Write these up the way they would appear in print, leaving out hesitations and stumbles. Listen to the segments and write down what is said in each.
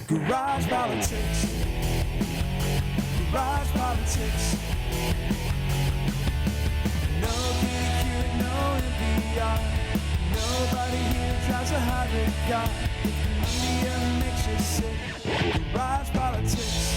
Garage Politics. Garage Politics. No DQ, no NPR. Nobody here drives a hybrid car. If the media makes you sick, Garage Politics.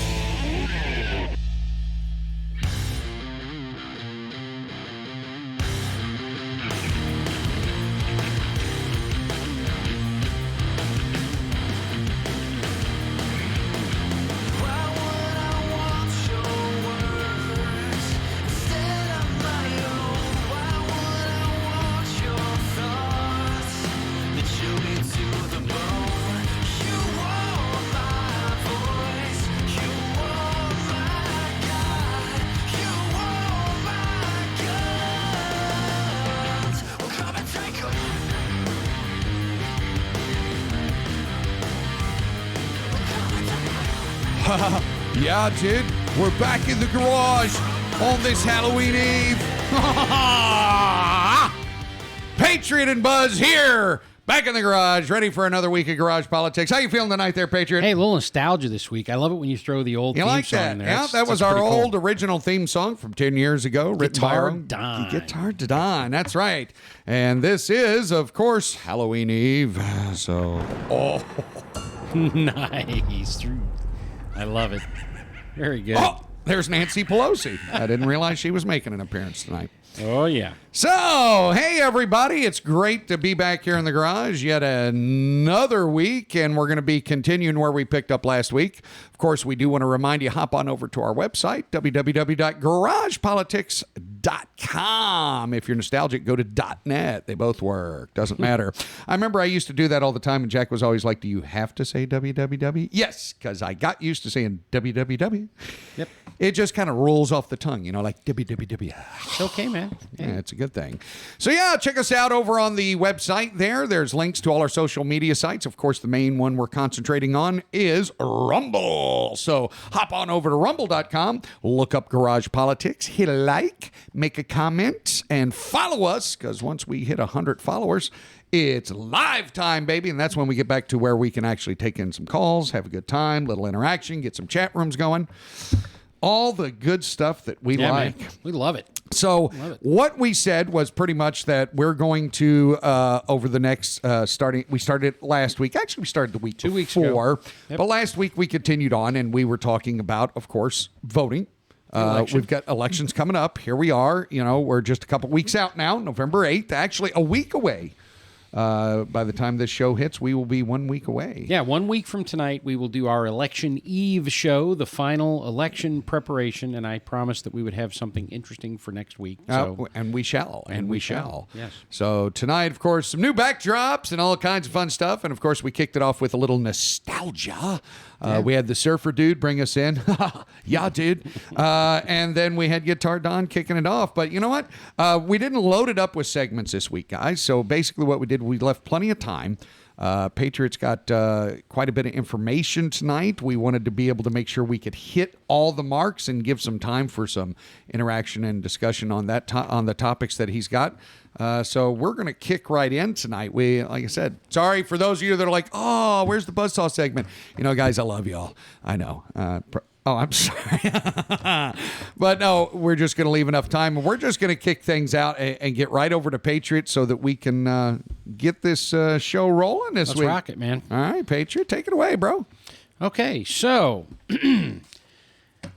Yeah, dude, we're back in the garage on this Halloween Eve. Patriot and Buzz here, back in the garage, ready for another week of Garage Politics. How you feeling tonight there, Patriot? Hey, a little nostalgia this week. I love it when you throw the old you theme like song that? in there. Yeah, that was our old original theme song from 10 years ago. Guitar Dine. Guitar Dine, that's right. And this is, of course, Halloween Eve. So, Nice. I love it. Very good. Oh, there's Nancy Pelosi. I didn't realize she was making an appearance tonight. Oh, yeah. So, hey, everybody. It's great to be back here in the garage yet another week, and we're going to be continuing where we picked up last week. Of course, we do want to remind you, hop on over to our website, www.garagepolitics.com. If you're nostalgic, go to .net. They both work. Doesn't matter. I remember I used to do that all the time, and Jack was always like, do you have to say www? Yes, because I got used to saying www. Yep. It just kind of rolls off the tongue, you know, like www. It's okay, man. Yeah, it's a good thing. So, yeah, check us out over on the website there. There's links to all our social media sites. Of course, the main one we're concentrating on is Rumble. So hop on over to rumble.com, look up Garage Politics, hit a like, make a comment, and follow us, because once we hit 100 followers, it's live time, baby, and that's when we get back to where we can actually take in some calls, have a good time, little interaction, get some chat rooms going. All the good stuff that we like. Man. We love it. So what we said was pretty much that we're going to, over the next, we started last week. Actually, we started the week 2 weeks before. ago. Yep. But last week we continued on, and we were talking about, of course, voting. We've got elections coming up. Here we are. You know, we're just a couple weeks out now, November 8th, actually a week away. By the time this show hits, we will be 1 week away. Yeah, 1 week from tonight, we will do our Election Eve show, the final election preparation, and I promised that we would have something interesting for next week. So. And we shall. And we shall. Yes. So tonight, of course, some new backdrops and all kinds of fun stuff. And, of course, we kicked it off with a little nostalgia. We had the surfer dude bring us in. Yeah, dude. And then we had Guitar Don kicking it off. But you know what? We didn't load it up with segments this week, guys. So basically what we did, we left plenty of time. Patriots got quite a bit of information tonight. We wanted to be able to make sure we could hit all the marks and give some time for some interaction and discussion on that on the topics that he's got. So we're going to kick right in tonight. Like I said, sorry for those of you that are like, oh, where's the Buzzsaw segment? You know, guys, I love y'all. I know. Oh, I'm sorry. But no, we're just going to leave enough time. And we're just going to kick things out and get right over to Patriot so that we can get this show rolling this week. Let's rock it, man. All right, Patriot, take it away, bro. Okay, so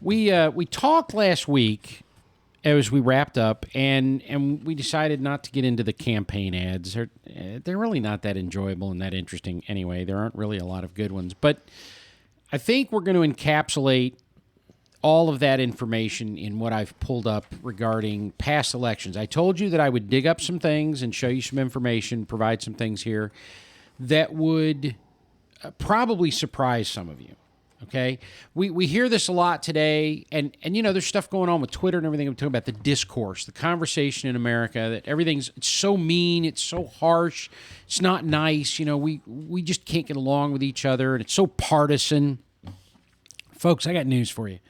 we talked last week as we wrapped up, and we decided not to get into the campaign ads. They're really not that enjoyable and that interesting anyway. There aren't really a lot of good ones. But I think we're going to encapsulate all of that information in what I've pulled up regarding past elections. I told you that I would dig up some things and show you some information, provide some things here that would probably surprise some of you. Okay, we hear this a lot today, and you know, there's stuff going on with Twitter and everything. I'm talking about the discourse, the conversation in America, that it's so mean, it's so harsh, it's not nice. You know, we just can't get along with each other, and it's so partisan. Folks, I got news for you.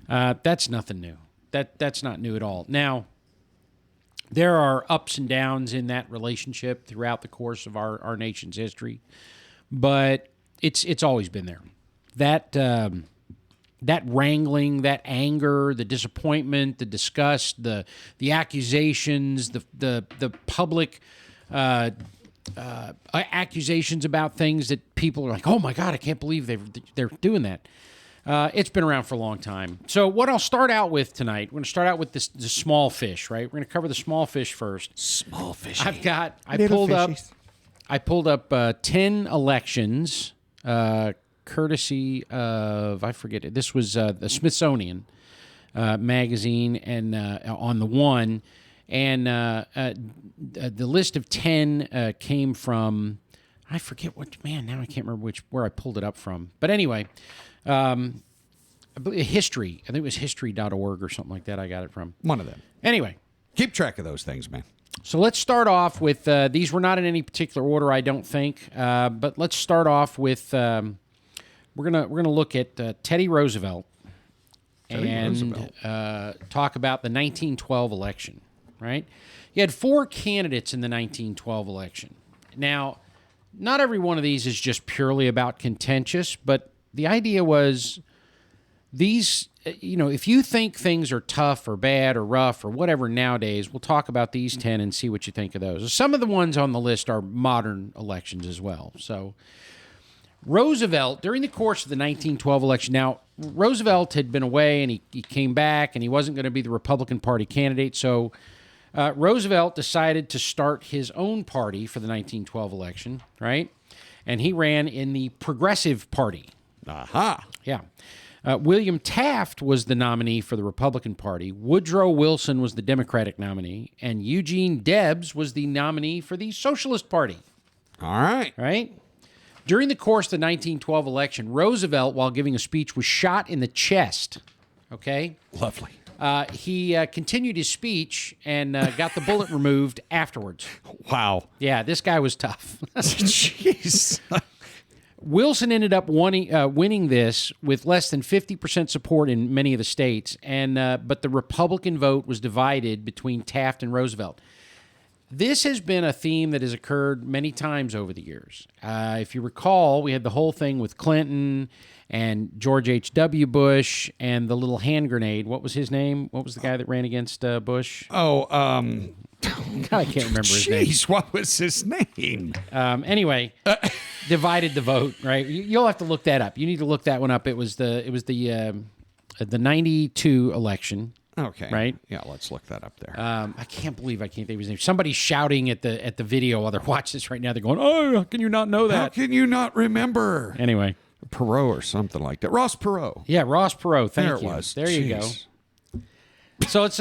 That's nothing new. That's not new at all. Now, there are ups and downs in that relationship throughout the course of our nation's history, but it's always been there. that wrangling, that anger, the disappointment, the disgust, the accusations, the public accusations about things that people are like, oh my God, I can't believe they're doing that. It's been around for a long time. So what I'll start out with tonight, we're going to start out with the small fish, right? We're going to cover the small fish first. Small fish. I pulled up 10 elections, courtesy of, I forget it. This was the Smithsonian magazine, and on the one, and the list of 10 came from, I forget what, man, now I can't remember where I pulled it up from. But anyway, I believe history. I think it was history.org or something like that. I got it from one of them. Anyway, keep track of those things, man. So let's start off with these were not in any particular order, I don't think. But let's start off with we're gonna look at Teddy Roosevelt and talk about the 1912 election. Right? You had 4 candidates in the 1912 election. Now, not every one of these is just purely about contentious, but the idea was these, if you think things are tough or bad or rough or whatever nowadays, we'll talk about these 10 and see what you think of those. Some of the ones on the list are modern elections as well. So Roosevelt, during the course of the 1912 election, now Roosevelt had been away and he came back and he wasn't going to be the Republican Party candidate, so Roosevelt decided to start his own party for the 1912 election, right? And he ran in the Progressive Party. Aha. Yeah. William Taft was the nominee for the Republican Party. Woodrow Wilson was the Democratic nominee. And Eugene Debs was the nominee for the Socialist Party. All right. Right? During the course of the 1912 election, Roosevelt, while giving a speech, was shot in the chest. Okay? Lovely. He continued his speech and got the bullet removed afterwards. Wow. Yeah, this guy was tough. Jeez. Wilson ended up winning this with less than 50% support in many of the states, but the Republican vote was divided between Taft and Roosevelt. This has been a theme that has occurred many times over the years. If you recall, we had the whole thing with Clinton and George H.W. Bush and the little hand grenade. What was his name? What was the guy that ran against Bush? Oh, God, I can't remember his name. Jeez, what was his name? Anyway, divided the vote, right? You'll have to look that up. You need to look that one up. It was the 92 election. Okay. Right? Yeah, let's look that up there. I can't believe I can't think of his name. Somebody's shouting at the video while they're watching this right now. They're going, "Oh, how can you not know that? How can you not remember?" Anyway, Perot or something like that. Ross Perot. Yeah, Ross Perot. Thank you. There it was. There you go. So it's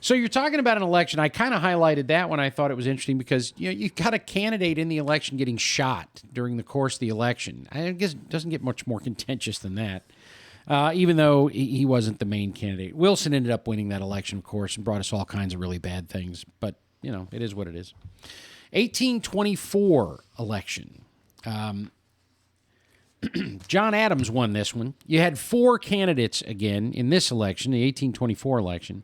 So you're talking about an election. I kind of highlighted that when I thought it was interesting because you've got a candidate in the election getting shot during the course of the election. I guess it doesn't get much more contentious than that. Even though he wasn't the main candidate. Wilson ended up winning that election, of course, and brought us all kinds of really bad things. But, it is what it is. 1824 election. John Adams won this one. You had 4 candidates again in this election, the 1824 election.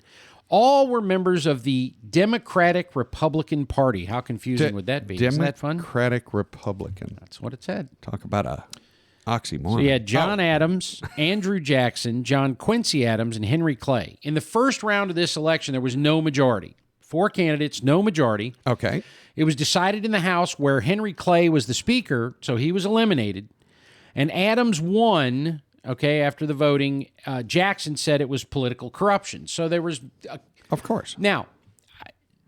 All were members of the Democratic Republican Party. How confusing would that be? Isn't that fun? Democratic Republican. That's what it said. Talk about a oxymoron. So you had John Adams, Andrew Jackson, John Quincy Adams, and Henry Clay. In the first round of this election, there was no majority. 4 candidates, no majority. Okay. It was decided in the House where Henry Clay was the Speaker, so he was eliminated. And Adams won, after the voting. Jackson said it was political corruption. So there was... Of course. Now,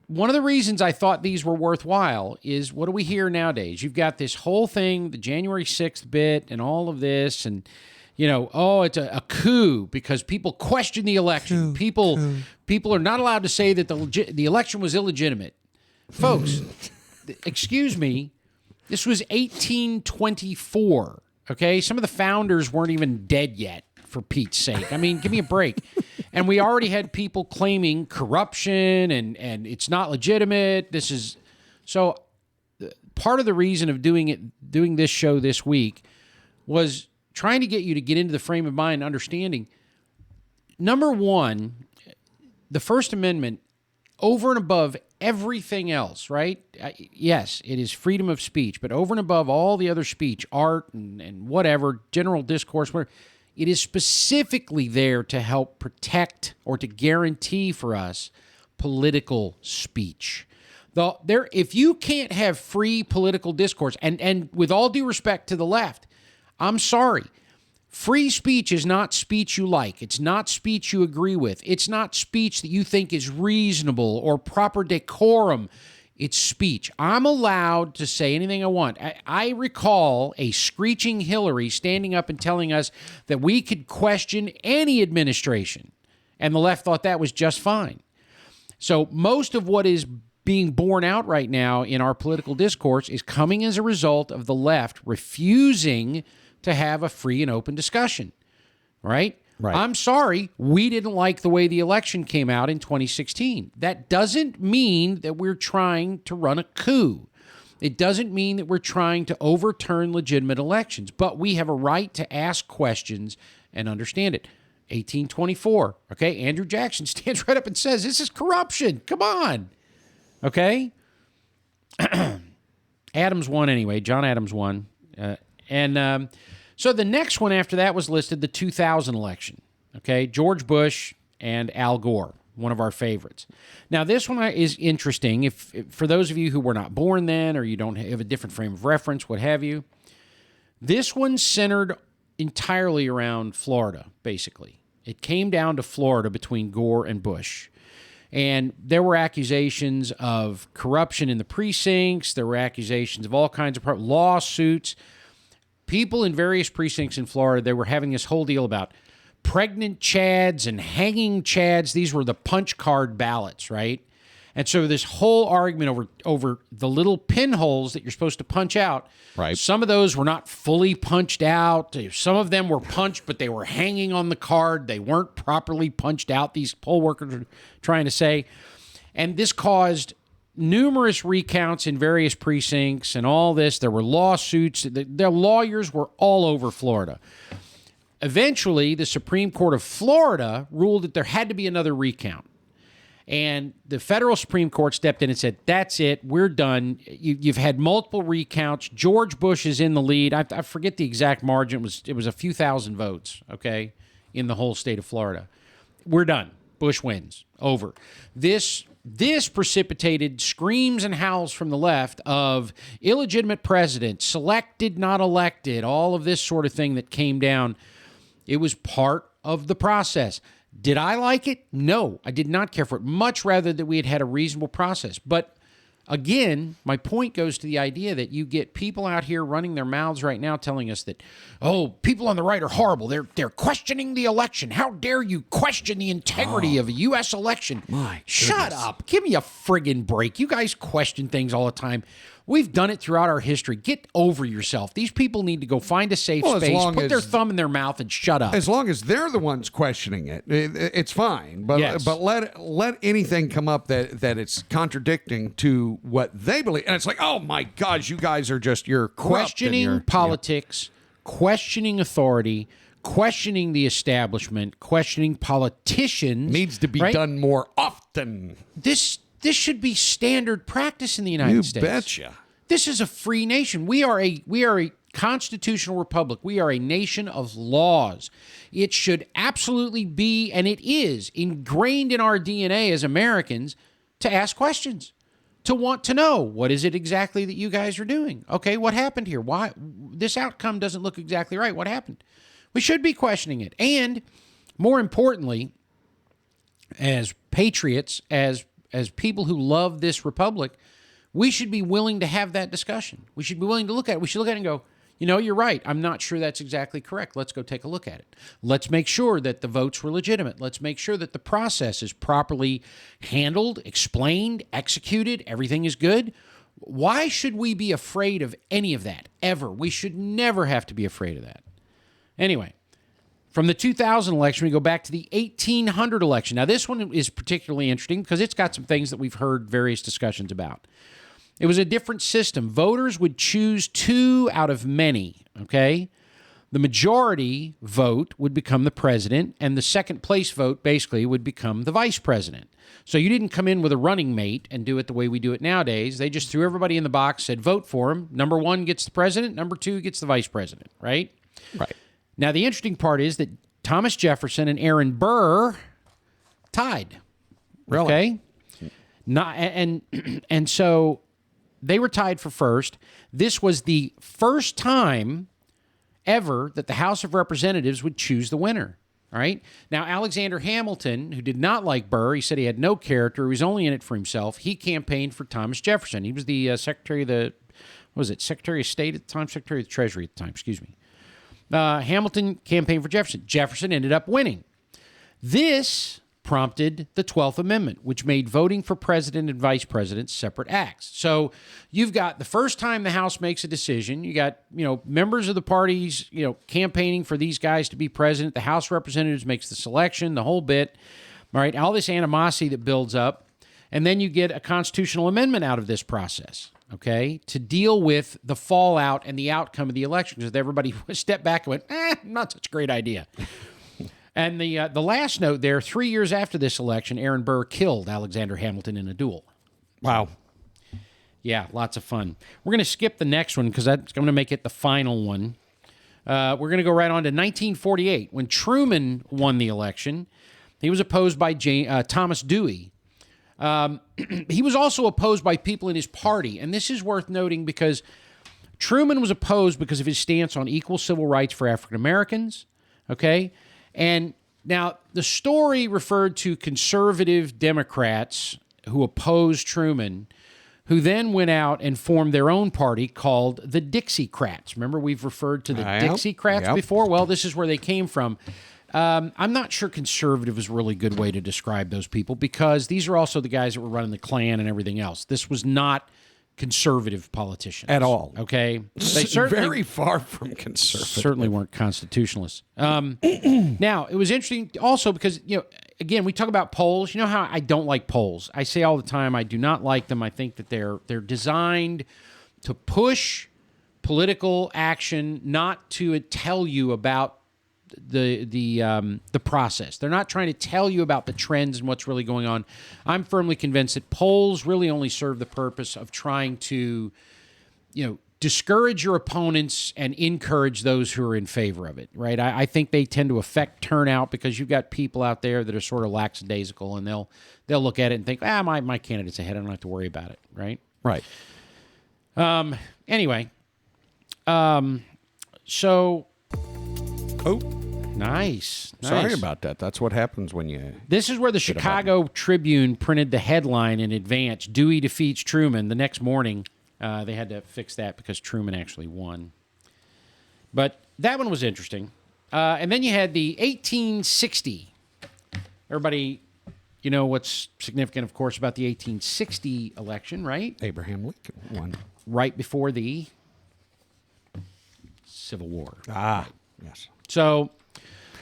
one of the reasons I thought these were worthwhile is what do we hear nowadays? You've got this whole thing, the January 6th bit and all of this, and, it's a coup because people question the election. People are not allowed to say that the election was illegitimate. Folks, excuse me, this was 1824, okay? Some of the founders weren't even dead yet, for Pete's sake. I mean, give me a break. And we already had people claiming corruption and it's not legitimate. This is so part of the reason of doing this show this week was trying to get you to get into the frame of mind understanding. Number one, the First Amendment, over and above everything else, right? Yes, it is freedom of speech, but over and above all the other speech, art and whatever, general discourse, whatever, it is specifically there to help protect or to guarantee for us political speech. If you can't have free political discourse, and with all due respect to the left, I'm sorry, free speech is not speech you like. It's not speech you agree with. It's not speech that you think is reasonable or proper decorum. It's speech. I'm allowed to say anything I want. I recall a screeching Hillary standing up and telling us that we could question any administration, and the left thought that was just fine. So most of what is being borne out right now in our political discourse is coming as a result of the left refusing to have a free and open discussion, right? Right. I'm sorry, we didn't like the way the election came out in 2016. That doesn't mean that we're trying to run a coup. It doesn't mean that we're trying to overturn legitimate elections, but we have a right to ask questions and understand it. 1824, okay? Andrew Jackson stands right up and says, this is corruption. Come on, okay? Adams won anyway. John Adams won. So the next one after that was listed, the 2000 election, okay? George Bush and Al Gore, one of our favorites. Now, this one is interesting. If for those of you who were not born then or you don't have a different frame of reference, what have you, this one centered entirely around Florida, basically. It came down to Florida between Gore and Bush. And there were accusations of corruption in the precincts. There were accusations of all kinds of lawsuits. People in various precincts in Florida, they were having this whole deal about pregnant chads and hanging chads. These were the punch card ballots, right? And so this whole argument over the little pinholes that you're supposed to punch out. Right. Some of those were not fully punched out. Some of them were punched, but they were hanging on the card. They weren't properly punched out, these poll workers are trying to say. And this caused numerous recounts in various precincts and all this. There were lawsuits. The lawyers were all over Florida. Eventually, the Supreme Court of Florida ruled that there had to be another recount. And the federal Supreme Court stepped in and said, that's it. We're done. You've had multiple recounts. George Bush is in the lead. I forget the exact margin. It was a few thousand votes, okay, in the whole state of Florida. We're done. Bush wins. Over. This precipitated screams and howls from the left of illegitimate president, selected, not elected, all of this sort of thing that came down. It was part of the process. Did I like it? No, I did not care for it. Much rather that we had had a reasonable process. But again, my point goes to the idea that you get people out here running their mouths right now telling us that, oh, people on the right are horrible. They're questioning the election. How dare you question the integrity of a U.S. election? Shut up. Give me a friggin' break. You guys question things all the time. We've done it throughout our history. Get over yourself. These people need to go find a safe space, put their thumb in their mouth, and shut up. As long as they're the ones questioning it, it's fine. But Yes. but let anything come up that it's contradicting to what they believe, and it's like, oh my gosh, you guys are just you're corrupt questioning politics, questioning authority, questioning the establishment, questioning politicians needs to be right? done more often. This should be standard practice in the United States. You betcha. This is a free nation. We are a constitutional republic. We are a nation of laws. It should absolutely be, and it is, ingrained in our DNA as Americans to ask questions, to want to know, what is it exactly that you guys are doing? Okay, what happened here? Why this outcome doesn't look exactly right? What happened? We should be questioning it. And more importantly, as patriots, as people who love this republic, we should be willing to have that discussion. We should be willing to look at it. We should look at it and go, you know, you're right. I'm not sure that's exactly correct. Let's go take a look at it. Let's make sure that the votes were legitimate. Let's make sure that the process is properly handled, explained, executed. Everything is good. Why should we be afraid of any of that, ever? We should never have to be afraid of that. Anyway, from the 2000 election, we go back to the 1800 election. Now, this one is particularly interesting because it's got some things that we've heard various discussions about. It was a different system. Voters would choose two out of many, okay? the majority vote would become the president, and the second place vote basically would become the vice president. So you didn't come in with a running mate and do it the way we do it nowadays. They just threw everybody in the box, said vote for him. Number 1 gets the president, number 2 gets the vice president, right? Right. Now, the interesting part is that Thomas Jefferson and Aaron Burr tied. Really? Okay? And so they were tied for first. This was the first time ever that the House of Representatives would choose the winner. All right. Now, Alexander Hamilton, who did not like Burr, he said he had no character, he was only in it for himself. He campaigned for Thomas Jefferson. He was the Secretary of the, what was it, Secretary of State at the time? Secretary of the Treasury at the time, excuse me. Hamilton campaigned for Jefferson. Jefferson ended up winning. This prompted the 12th Amendment, which made voting for president and vice president separate acts. So you've got the first time the House makes a decision, you got, members of the parties, campaigning for these guys to be president. The House of Representatives makes the selection, the whole bit, all right, all this animosity that builds up. And then you get a constitutional amendment out of this process, okay, to deal with the fallout and the outcome of the election, because everybody stepped back and went, not such a great idea. And the last note there, 3 years after this election, Aaron Burr killed Alexander Hamilton in a duel. Wow. Yeah, lots of fun. We're going to skip the next one because that's going to make it the final one. We're going to go right on to 1948 when Truman won the election. He was opposed by Thomas Dewey. He was also opposed by people in his party, and this is worth noting because Truman was opposed because of his stance on equal civil rights for African Americans, okay? And now the story referred to conservative Democrats who opposed Truman, who then went out and formed their own party called the Dixiecrats. Remember, we've referred to the Dixiecrats before? Well, this is where they came from. I'm not sure conservative is a really good way to describe those people because these are also the guys that were running the Klan and everything else. This was not conservative politicians. At all. Okay? They certainly, very far from conservative. Certainly weren't constitutionalists. Now, it was interesting also because, again, we talk about polls. You know how I don't like polls. I say all the time I do not like them. I think that they're designed to push political action, not to tell you about the process. They're not trying to tell you about the trends and what's really going on. I'm firmly convinced that polls really only serve the purpose of trying to, discourage your opponents and encourage those who are in favor of it, right? I think they tend to affect turnout because you've got people out there that are sort of lackadaisical and they'll look at it and think, my candidate's ahead. I don't have to worry about it, right? Right. Anyway, so... Oh, nice. Sorry about that. That's what happens when you... This is where the Chicago Tribune printed the headline in advance, Dewey defeats Truman. The next morning, they had to fix that because Truman actually won. But that one was interesting. And then you had the 1860. Everybody, what's significant, of course, about the 1860 election, right? Abraham Lincoln won. Right before the Civil War. Ah, yes. So...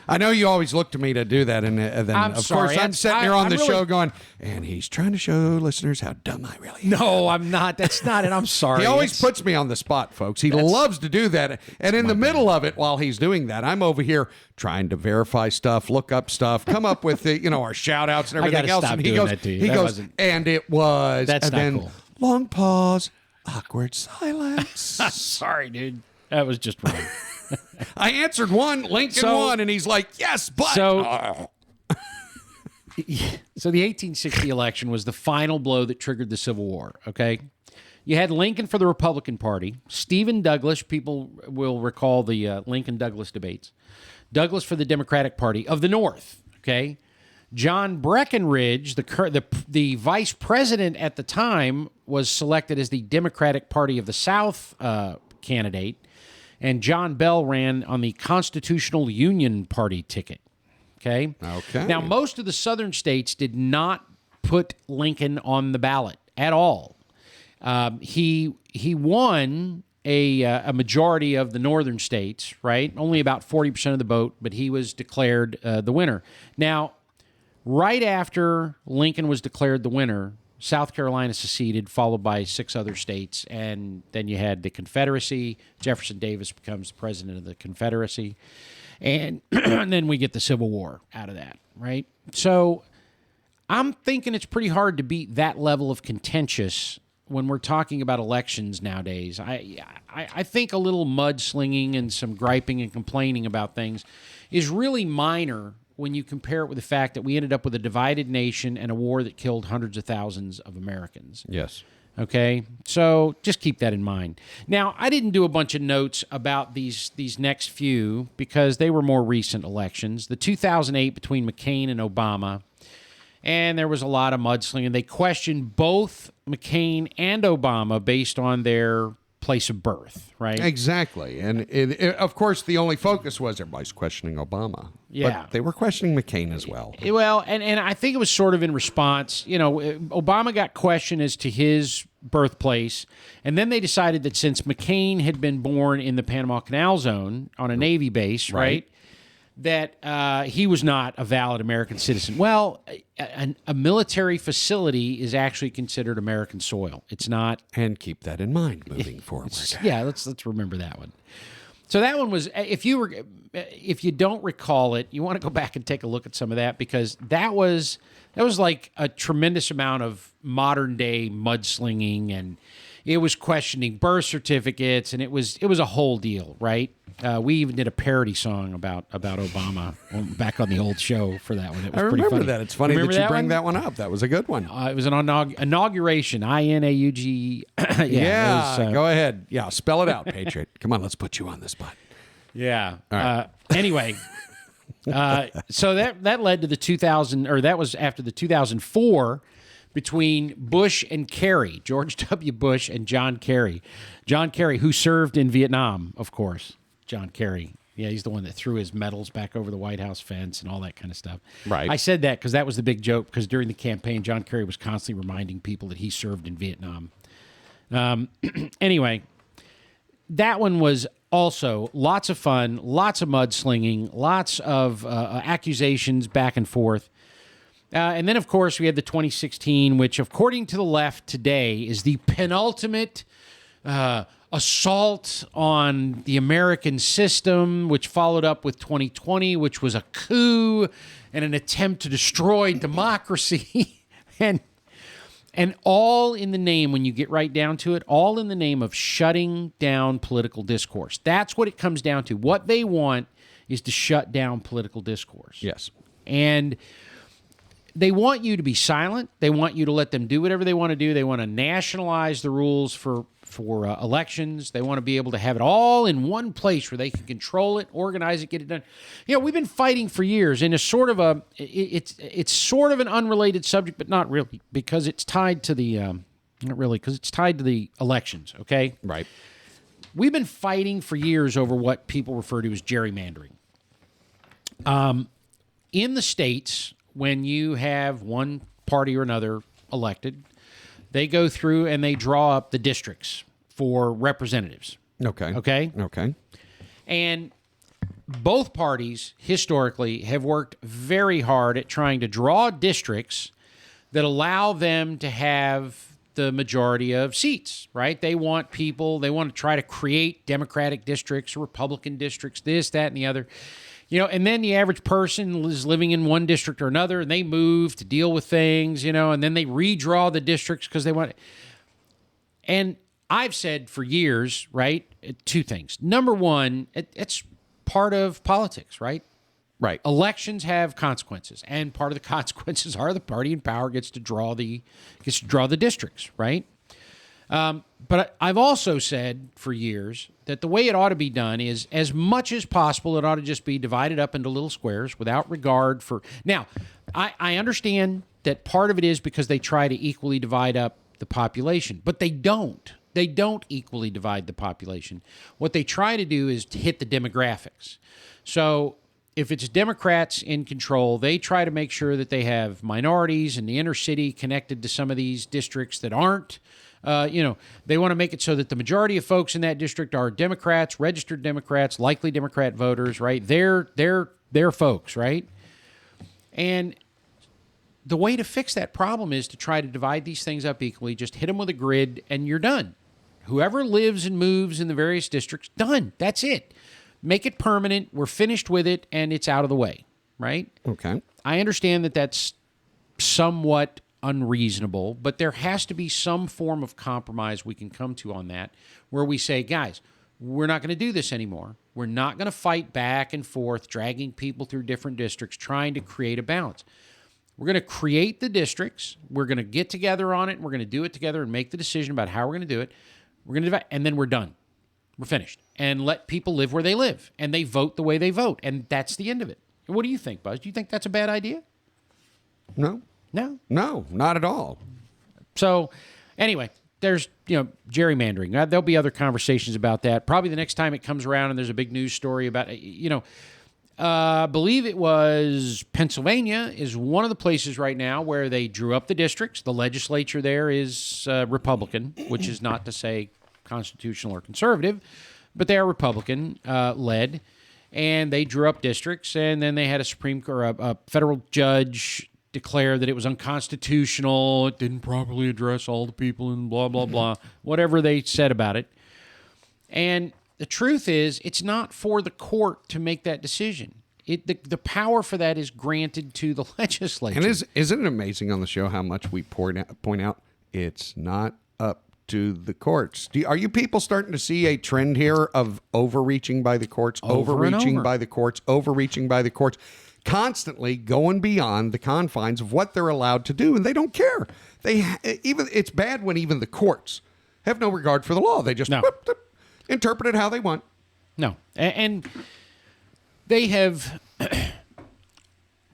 I know you always look to me to do that, and then, of course, I'm sitting here on the show going, and he's trying to show listeners how dumb I really am. No, I'm not. That's not it. I'm sorry. He always puts me on the spot, folks. He loves to do that. And in the middle of it, while he's doing that, I'm over here trying to verify stuff, look up stuff, come up with our shout-outs and everything else. Stop And doing that to you. He goes, and it was. That's and not then cool. Long pause, awkward silence. Sorry, dude. That was just wrong. I answered one, Lincoln won, and he's like, yes, but... So the 1860 election was the final blow that triggered the Civil War, okay? You had Lincoln for the Republican Party, Stephen Douglas, people will recall the Lincoln-Douglas debates, Douglas for the Democratic Party of the North, okay? John Breckinridge, the vice president at the time, was selected as the Democratic Party of the South candidate, and John Bell ran on the Constitutional Union Party ticket. Okay? Okay. Now, most of the southern states did not put Lincoln on the ballot at all. He won a majority of the northern states, right? Only about 40% of the vote, but he was declared the winner. Now, right after Lincoln was declared the winner, South Carolina seceded, followed by 6 other states. And then you had the Confederacy. Jefferson Davis becomes president of the Confederacy. And, and then we get the Civil War out of that, right? So I'm thinking it's pretty hard to beat that level of contentious when we're talking about elections nowadays. I think a little mudslinging and some griping and complaining about things is really minor when you compare it with the fact that we ended up with a divided nation and a war that killed hundreds of thousands of Americans. Yes. Okay, so just keep that in mind. Now, I didn't do a bunch of notes about these next few because they were more recent elections. The 2008 between McCain and Obama, and there was a lot of mudslinging. They questioned both McCain and Obama based on their place of birth, right? Exactly. And of course, the only focus was everybody's questioning Obama. Yeah. But they were questioning McCain as well. Well, and I think it was sort of in response. Obama got questioned as to his birthplace, and then they decided that since McCain had been born in the Panama Canal Zone on a Navy base, right, that he was not a valid American citizen. Well, a military facility is actually considered American soil. It's not. And keep that in mind moving forward. Yeah, let's remember that one. So that one was, if you don't recall it, you want to go back and take a look at some of that because that was like a tremendous amount of modern day mudslinging, and it was questioning birth certificates, and it was a whole deal, right? We even did a parody song about Obama back on the old show for that one. It was I pretty remember funny. that. It's funny Remember that you bring one? that one up. That was a good one. It was an inauguration, INAUG. Yeah, go ahead. Yeah, spell it out, Patriot. Come on, let's put you on the spot. Yeah. All right. Anyway, so that led to the 2000, or that was after the 2004 between Bush and Kerry, George W. Bush and John Kerry. John Kerry, who served in Vietnam, of course. John Kerry. Yeah, he's the one that threw his medals back over the White House fence and all that kind of stuff. Right. I said that because that was the big joke, because during the campaign, John Kerry was constantly reminding people that he served in Vietnam. Anyway, that one was also lots of fun, lots of mudslinging, lots of accusations back and forth. And then, of course, we had the 2016, which, according to the left today, is the penultimate assault on the American system, which followed up with 2020, which was a coup and an attempt to destroy democracy. and all in the name, when you get right down to it, all in the name of shutting down political discourse. That's what it comes down to. What they want is to shut down political discourse. Yes. And they want you to be silent. They want you to let them do whatever they want to do. They want to nationalize the rules for elections. They want to be able to have it all in one place where they can control it, organize it, get it done. We've been fighting for years, and it's sort of an unrelated subject, but not really, because it's tied to the because it's tied to the elections. Okay, Right. we've been fighting for years over what people refer to as gerrymandering. In the states, when you have one party or another elected, they go through and they draw up the districts for representatives. Okay. Okay? And both parties, historically, have worked very hard at trying to draw districts that allow them to have the majority of seats, right? They want to try to create Democratic districts, Republican districts, this, that, and the other. And then the average person is living in one district or another, and they move to deal with things, and then they redraw the districts because they want it. And I've said for years, right, two things. Number one, it's part of politics, right? Right. Elections have consequences, and part of the consequences are the party in power gets to draw the districts, right? But I've also said for years that the way it ought to be done is, as much as possible, it ought to just be divided up into little squares without regard for... Now, I understand that part of it is because they try to equally divide up the population, but they don't. They don't equally divide the population. What they try to do is to hit the demographics. So if it's Democrats in control, they try to make sure that they have minorities in the inner city connected to some of these districts that aren't. They want to make it so that the majority of folks in that district are Democrats, registered Democrats, likely Democrat voters, right? They're folks, right? And the way to fix that problem is to try to divide these things up equally. Just hit them with a grid, and you're done. Whoever lives and moves in the various districts, done. That's it. Make it permanent. We're finished with it, and it's out of the way, right? Okay. I understand that that's somewhat unreasonable, but there has to be some form of compromise we can come to on that, where we say, guys, we're not going to do this anymore. We're not going to fight back and forth, dragging people through different districts, trying to create a balance. We're going to create the districts. We're going to get together on it. And we're going to do it together and make the decision about how we're going to do it. We're going to divide, and then we're done. We're finished. And let people live where they live, and they vote the way they vote, and that's the end of it. What do you think, Buzz? Do you think that's a bad idea? No. No. No, not at all. So, anyway, there's, gerrymandering. There'll be other conversations about that. Probably the next time it comes around and there's a big news story about, I believe it was Pennsylvania is one of the places right now where they drew up the districts. The legislature there is Republican, which is not to say constitutional or conservative, but they are Republican led, and they drew up districts, and then they had a federal judge declare that it was unconstitutional. It didn't properly address all the people and blah, blah, blah, whatever they said about it. And the truth is, it's not for the court to make that decision. The power for that is granted to the legislature. And isn't it amazing on the show how much we point out it's not up to the courts? Are you people starting to see a trend here of overreaching by the courts, overreaching by the courts, constantly going beyond the confines of what they're allowed to do, and they don't care. It's bad when even the courts have no regard for the law. They just interpret it how they want. No, and they have.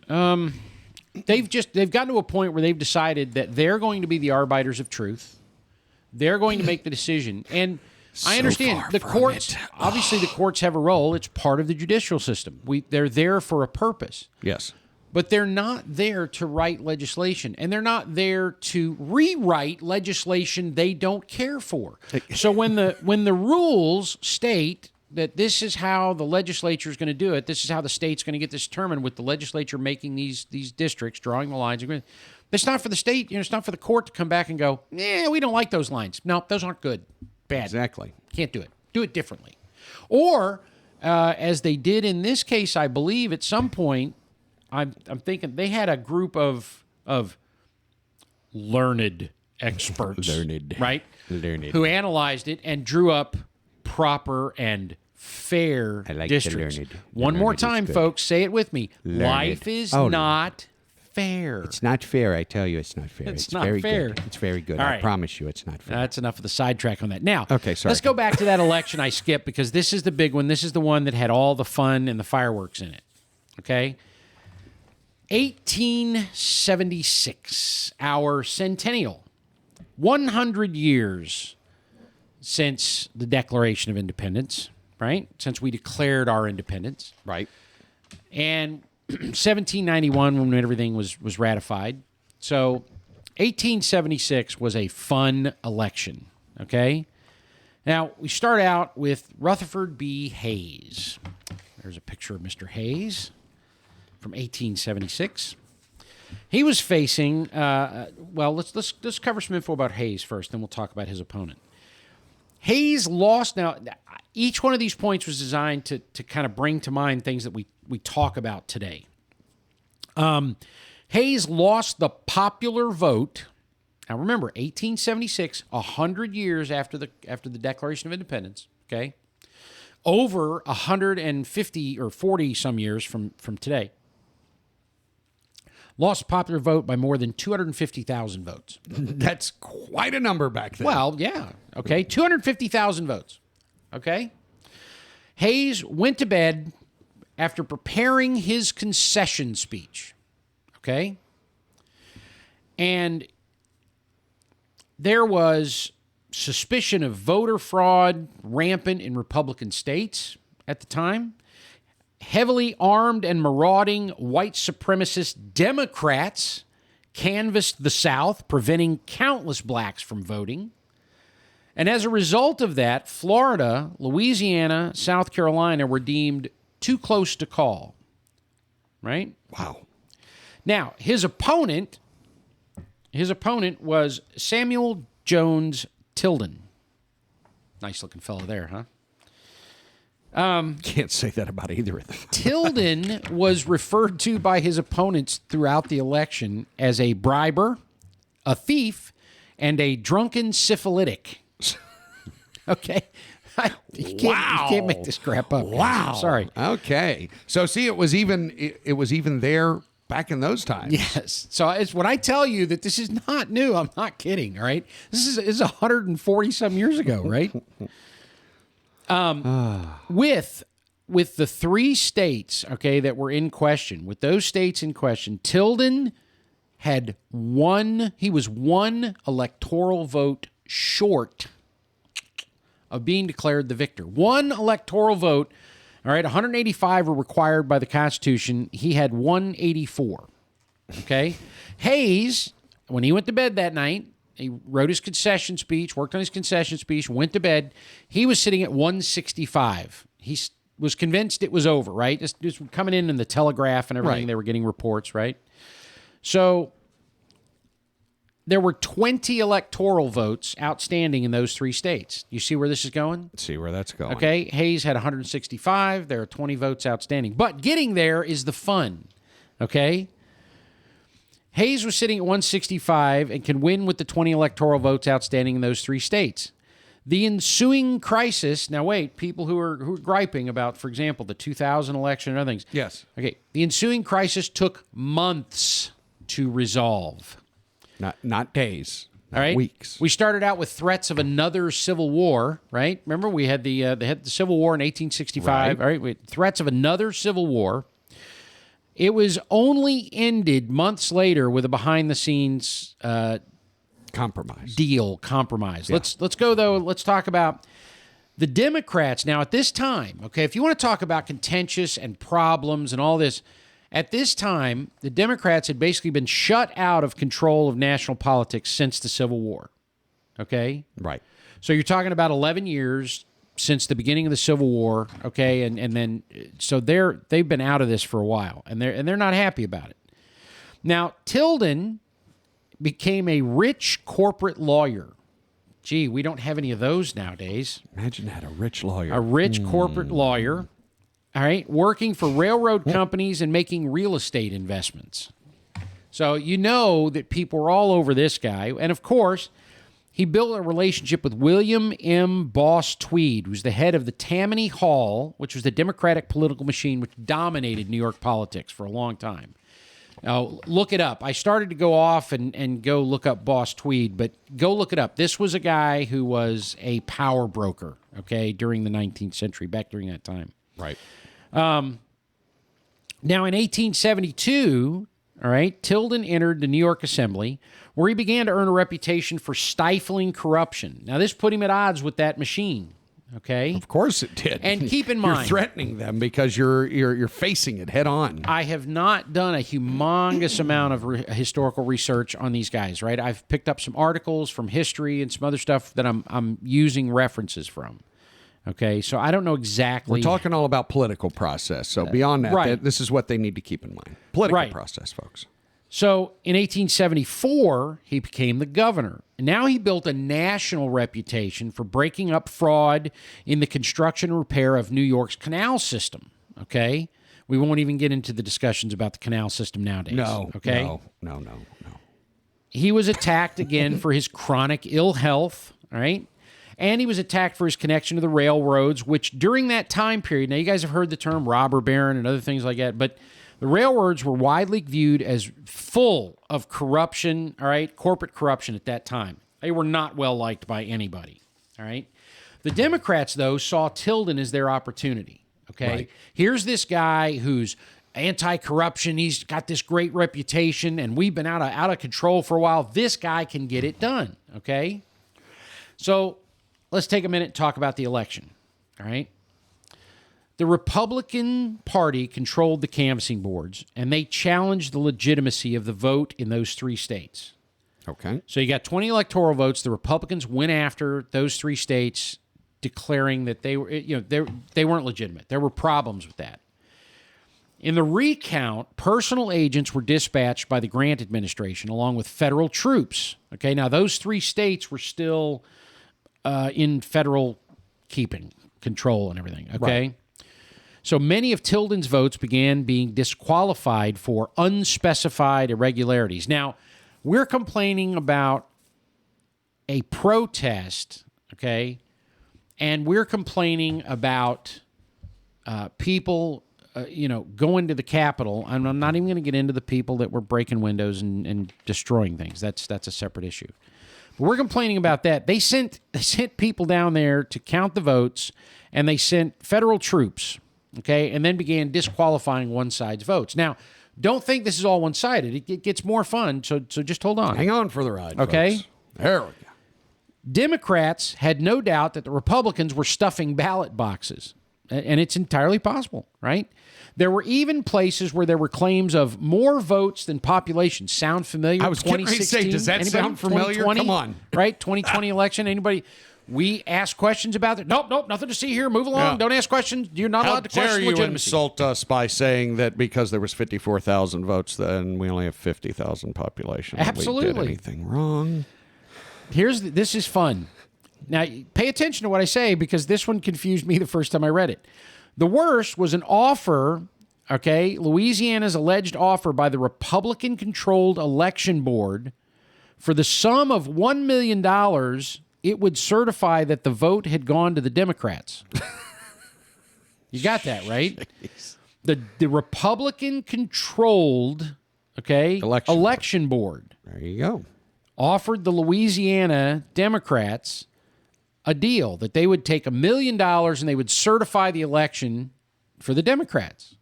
They've gotten to a point where they've decided that they're going to be the arbiters of truth. They're going to make the decision, and I understand the courts. Obviously, the courts have a role. It's part of the judicial system. They're there for a purpose. Yes. But they're not there to write legislation, and they're not there to rewrite legislation they don't care for. So when the rules state that this is how the legislature is going to do it, this is how the state's going to get this determined, with the legislature making these districts, drawing the lines. It's not for the state. It's not for the court to come back and go, we don't like those lines. No, those aren't good. Bad. Exactly. Can't do it. Do it differently. Or, as they did in this case, I believe at some point, I'm thinking they had a group of learned experts, right? Learned. Who analyzed it and drew up proper and fair districts. One more time, folks, say it with me. Learned. Life is not fair. It's not fair. I tell you, it's not fair. It's not very fair. Good. It's very good. All I right. promise you, it's not fair. That's enough of the sidetrack on that. Now, okay, sorry. Let's go back to that election I skipped, because this is the big one. This is the one that had all the fun and the fireworks in it. Okay? 1876, our centennial. 100 years since the Declaration of Independence, right? Since we declared our independence. Right. And 1791, when everything was ratified. So 1876 was a fun election, okay? Now, we start out with Rutherford B. Hayes. There's a picture of Mr. Hayes from 1876. He was facing, let's cover some info about Hayes first, then we'll talk about his opponent. Hayes lost. Now, each one of these points was designed to kind of bring to mind things that we talk about today. Hayes lost the popular vote. Now, remember, 1876, 100 years after the Declaration of Independence, okay? Over 150 or 40 some years from today. Lost popular vote by more than 250,000 votes. That's quite a number back then. Well, yeah. Okay, 250,000 votes. Okay? Hayes went to bed after preparing his concession speech. Okay? And there was suspicion of voter fraud rampant in Republican states at the time. Heavily armed and marauding white supremacist Democrats canvassed the South, preventing countless blacks from voting. And as a result of that, Florida, Louisiana, South Carolina were deemed too close to call. Right? Wow. Now, his opponent was Samuel Jones Tilden. Nice looking fellow there, huh? Can't say that about either of them. Tilden was referred to by his opponents throughout the election as a briber, a thief, and a drunken syphilitic. Okay? You can't make this crap up. Wow. Sorry. Okay. So see, it was even there back in those times. Yes. So it's when I tell you that this is not new, I'm not kidding, all right? This is 140 some years ago, right? With the 3 states, okay, that were in question, with those states in question, Tilden had he was 1 electoral vote short of being declared the victor. 1 electoral vote, all right, 185 were required by the Constitution. He had 184, okay? Hayes, when he went to bed that night, he wrote his concession speech, worked on his concession speech, went to bed. He was sitting at 165. He was convinced it was over, right? Just coming in the Telegraph and everything. Right. They were getting reports, right? So there were 20 electoral votes outstanding in those 3 states. You see where this is going? Let's see where that's going. Okay, Hayes had 165. There are 20 votes outstanding. But getting there is the fun, okay? Hayes was sitting at 165 and can win with the 20 electoral votes outstanding in those 3 states. The ensuing crisis, now wait, people who are griping about, for example, the 2000 election and other things. Yes. Okay, the ensuing crisis took months to resolve. Not days. All right, Weeks. We started out with threats of another civil war, right? Remember, we had the Civil War in 1865. Right. All right, we had threats of another civil war. It was only ended months later with a behind-the-scenes Compromise. compromise. Yeah. Let's go though. Let's talk about the Democrats now. At this time, okay, if you want to talk about contentious and problems and all this, at this time, the Democrats had basically been shut out of control of national politics since the Civil War. Okay? Right. So you're talking about 11 years since the beginning of the Civil War, okay? And then so they've been out of this for a while, and they're not happy about it. Now, Tilden became a rich corporate lawyer. Gee, we don't have any of those nowadays. Imagine that, a rich lawyer. A rich corporate lawyer. All right, working for railroad companies and making real estate investments. So you know that people were all over this guy. And of course, he built a relationship with William M. Boss Tweed, who's the head of the Tammany Hall, which was the Democratic political machine which dominated New York politics for a long time. Now, look it up. I started to go off and go look up Boss Tweed, but go look it up. This was a guy who was a power broker, okay, during the 19th century, back during that time. Right. Now, in 1872, all right, Tilden entered the New York Assembly, where he began to earn a reputation for stifling corruption. Now, this put him at odds with that machine, okay? Of course it did. And keep in You're mind, threatening them because you're facing it head on. I have not done a humongous amount of historical research on these guys, right? I've picked up some articles from history and some other stuff that I'm using references from. Okay, so I don't know exactly. We're talking all about political process. So beyond that, right. this is what they need to keep in mind. Political Right. process, folks. So in 1874, he became the governor. And now he built a national reputation for breaking up fraud in the construction and repair of New York's canal system. Okay, we won't even get into the discussions about the canal system nowadays. No. Okay. No. He was attacked again for his chronic ill health. All right. And he was attacked for his connection to the railroads, which during that time period, now you guys have heard the term robber baron and other things like that, but the railroads were widely viewed as full of corruption, all right, corporate corruption at that time. They were not well liked by anybody, all right? The Democrats, though, saw Tilden as their opportunity, okay? Right. Here's this guy who's anti-corruption. He's got this great reputation, and we've been out of control for a while. This guy can get it done, okay? So let's take a minute and talk about the election, all right? The Republican Party controlled the canvassing boards, and they challenged the legitimacy of the vote in those 3 states. Okay. So you got 20 electoral votes. The Republicans went after those 3 states, declaring that they were, they weren't legitimate. There were problems with that. In the recount, personal agents were dispatched by the Grant administration along with federal troops. Okay, now those 3 states were still in federal keeping, control and everything. Okay. Right. So many of Tilden's votes began being disqualified for unspecified irregularities. Now, we're complaining about a protest, okay? And we're complaining about people, going to the Capitol. I'm not even going to get into the people that were breaking windows and destroying things. That's a separate issue. But we're complaining about that. They sent people down there to count the votes, and they sent federal troops, okay, and then began disqualifying one side's votes. Now, don't think this is all one-sided. It gets more fun, so just hold on. Hang on for the ride, okay? folks. There we go. Democrats had no doubt that the Republicans were stuffing ballot boxes, and it's entirely possible, right? There were even places where there were claims of more votes than population. Sound familiar? I was getting ready to say, does that sound familiar? Come on. Right? 2020 election. Anybody? We ask questions about it. Nope, nothing to see here. Move along. Yeah. Don't ask questions. You're not allowed to How dare question you legitimacy. insult us by saying that because there was 54,000 votes, then we only have 50,000 population. Absolutely. We did anything wrong? This is fun. Now, pay attention to what I say because this one confused me the first time I read it. The worst was an offer, okay, Louisiana's alleged offer by the Republican-controlled election board for the sum of $1 million. It would certify that the vote had gone to the Democrats. You got that, right? Jeez. The Republican-controlled, okay, election board. There you go. Offered the Louisiana Democrats a deal that they would take $1 million and they would certify the election for the Democrats.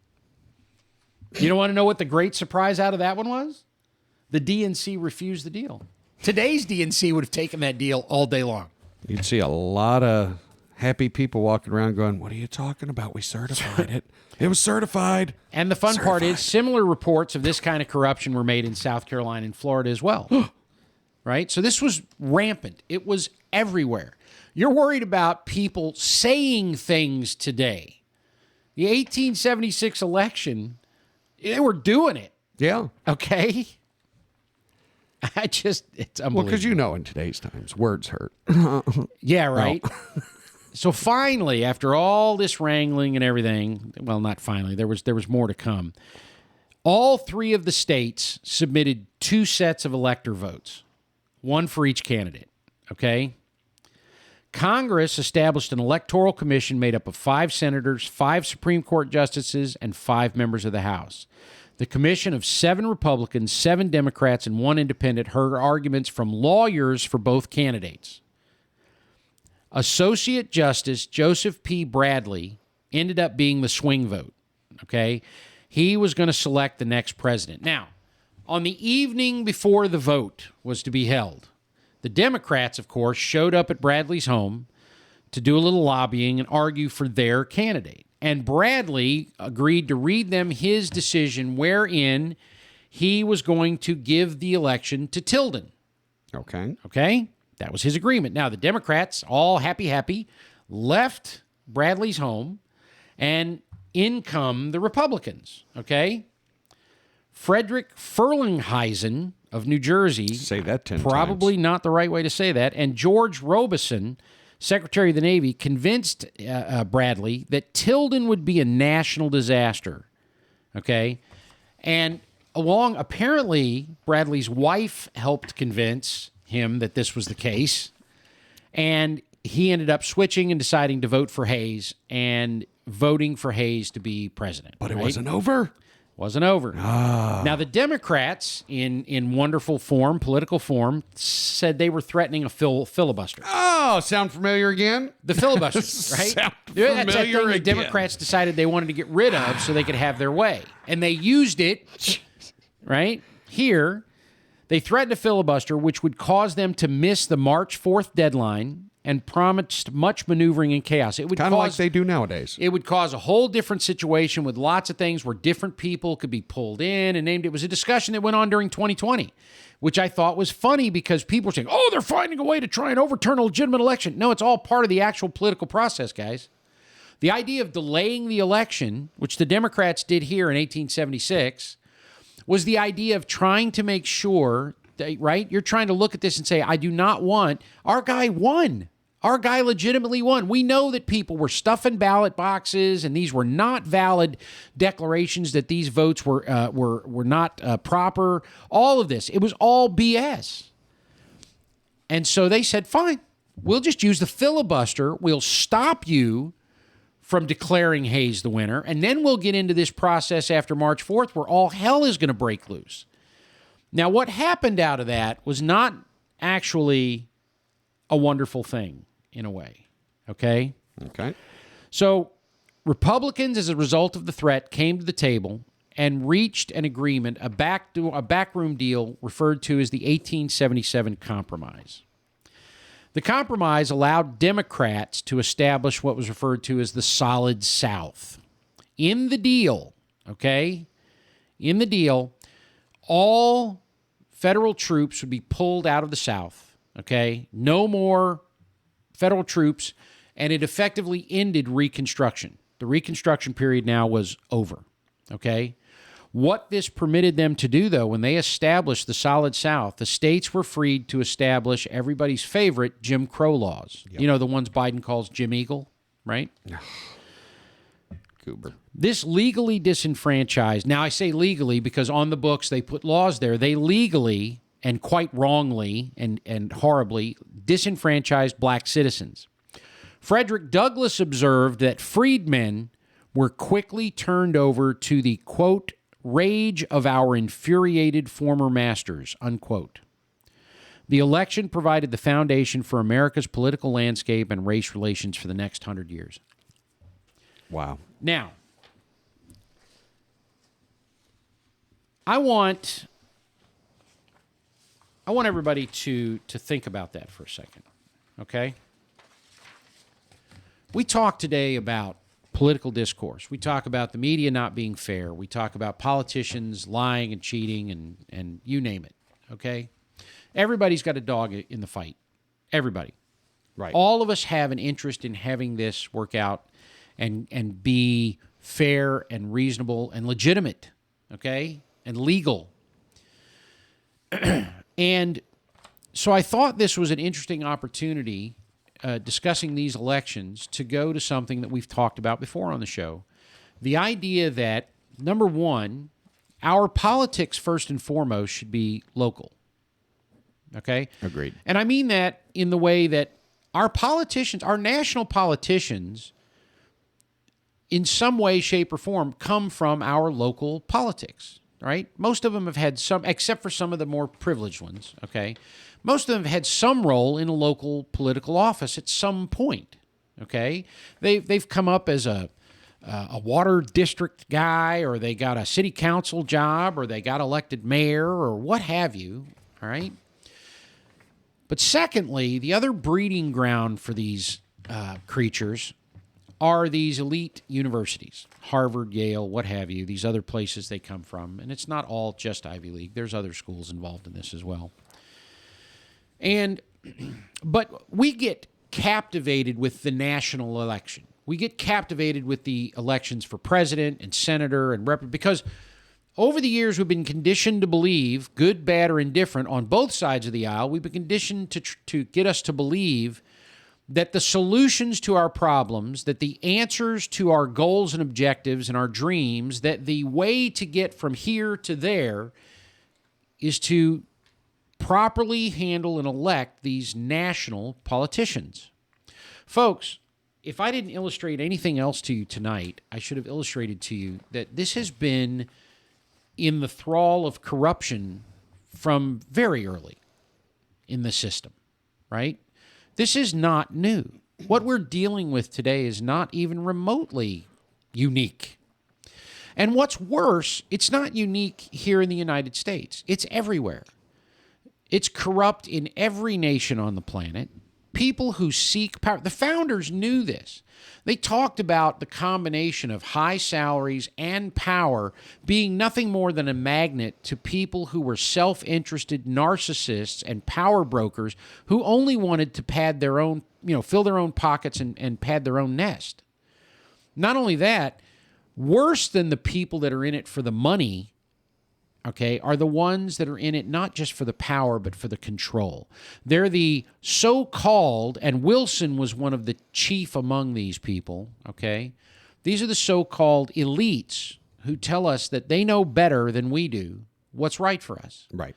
You don't want to know what the great surprise out of that one was? The DNC refused the deal. Today's DNC would have taken that deal all day long. You'd see a lot of happy people walking around going, what are you talking about? We certified it. It was certified. And the fun part is similar reports of this kind of corruption were made in South Carolina and Florida as well. Right? So this was rampant. It was everywhere. You're worried about people saying things today. The 1876 election, they were doing it. Yeah. Okay? It's unbelievable. Well, because in today's times, words hurt. Yeah, right. So finally, after all this wrangling and everything, well, not finally, there was more to come. All 3 of the states submitted 2 sets of elector votes, 1 for each candidate, okay? Congress established an electoral commission made up of 5 senators, 5 Supreme Court justices, and 5 members of the House. The commission of 7 Republicans, 7 Democrats, and 1 independent heard arguments from lawyers for both candidates. Associate Justice Joseph P. Bradley ended up being the swing vote, okay? He was going to select the next president. Now, on the evening before the vote was to be held, the Democrats, of course, showed up at Bradley's home to do a little lobbying and argue for their candidate. And Bradley agreed to read them his decision wherein he was going to give the election to Tilden. Okay. Okay? That was his agreement. Now, the Democrats, all happy, left Bradley's home, and in come the Republicans. Okay? Frederick Ferlinghuysen of New Jersey. Say that 10 Probably times. not the right way to say that. And George Robeson, Secretary of the Navy, convinced Bradley that Tilden would be a national disaster. Okay? And apparently, Bradley's wife helped convince him that this was the case. And he ended up switching and deciding to vote for Hayes and voting for Hayes to be president. But it wasn't over? Wasn't over. Now, the Democrats, in wonderful form, political form, said they were threatening a filibuster. Oh, sound familiar again? The filibuster, right? Sound That's that familiar thing the again. Democrats decided they wanted to get rid of so they could have their way. And they used it, right? Here, they threatened a filibuster, which would cause them to miss the March 4th deadline and promised much maneuvering and chaos. It would Kind of like they do nowadays. It would cause a whole different situation with lots of things where different people could be pulled in and named. It was a discussion that went on during 2020, which I thought was funny because people were saying, oh, they're finding a way to try and overturn a legitimate election. No, it's all part of the actual political process, guys. The idea of delaying the election, which the Democrats did here in 1876, was the idea of trying to make sure that, right? You're trying to look at this and say, I do not want, our guy won. Our guy legitimately won. We know that people were stuffing ballot boxes, and these were not valid declarations that these votes were not proper. All of this, it was all BS. And so they said, fine, we'll just use the filibuster. We'll stop you from declaring Hayes the winner, and then we'll get into this process after March 4th where all hell is going to break loose. Now, what happened out of that was not actually a wonderful thing in a way, okay? Okay. So Republicans, as a result of the threat, came to the table and reached an agreement, a backroom deal referred to as the 1877 Compromise. The compromise allowed Democrats to establish what was referred to as the Solid South. In the deal, okay, all federal troops would be pulled out of the South, okay? No more federal troops, and it effectively ended Reconstruction. The Reconstruction period now was over, okay? What this permitted them to do, though, when they established the Solid South, the states were freed to establish everybody's favorite Jim Crow laws. Yep. You know, the ones Biden calls Jim Eagle, right? Goober. This legally disenfranchised, now I say legally because on the books they put laws there, they legally and quite wrongly and horribly disenfranchised black citizens. Frederick Douglass observed that freedmen were quickly turned over to the, quote, rage of our infuriated former masters, unquote. The election provided the foundation for America's political landscape and race relations for the next 100 years. Wow. Now, I want everybody to think about that for a second, okay? We talk today about political discourse. We talk about the media not being fair. We talk about politicians lying and cheating and you name it, okay? Everybody's got a dog in the fight. Everybody. Right. All of us have an interest in having this work out and be fair and reasonable and legitimate, okay? And legal. And so I thought this was an interesting opportunity, discussing these elections, to go to something that we've talked about before on the show. The idea that, number one, our politics, first and foremost, should be local. Okay? Agreed. And I mean that in the way that our politicians, our national politicians, in some way, shape, or form, come from our local politics, right? Most of them have had some, except for some of the more privileged ones, okay? Most of them have had some role in a local political office at some point, okay? They've come up as a water district guy, or they got a city council job, or they got elected mayor, or what have you, all right? But secondly, the other breeding ground for these creatures are these elite universities, Harvard, Yale, what have you, these other places they come from. And it's not all just Ivy League. There's other schools involved in this as well. But we get captivated with the national election. We get captivated with the elections for president and senator and rep, because over the years we've been conditioned to believe, good, bad, or indifferent, on both sides of the aisle, we've been conditioned to get us to believe that the solutions to our problems, that the answers to our goals and objectives and our dreams, that the way to get from here to there is to properly handle and elect these national politicians. Folks, if I didn't illustrate anything else to you tonight, I should have illustrated to you that this has been in the thrall of corruption from very early in the system, right? This is not new. What we're dealing with today is not even remotely unique. And what's worse, it's not unique here in the United States. It's everywhere. It's corrupt in every nation on the planet. People who seek power. The founders knew this. They talked about the combination of high salaries and power being nothing more than a magnet to people who were self-interested narcissists and power brokers who only wanted to pad their own, fill their own pockets and pad their own nest. Not only that, worse than the people that are in it for the money, okay, are the ones that are in it not just for the power, but for the control. They're the so-called, and Wilson was one of the chief among these people, okay? These are the so-called elites who tell us that they know better than we do what's right for us. Right.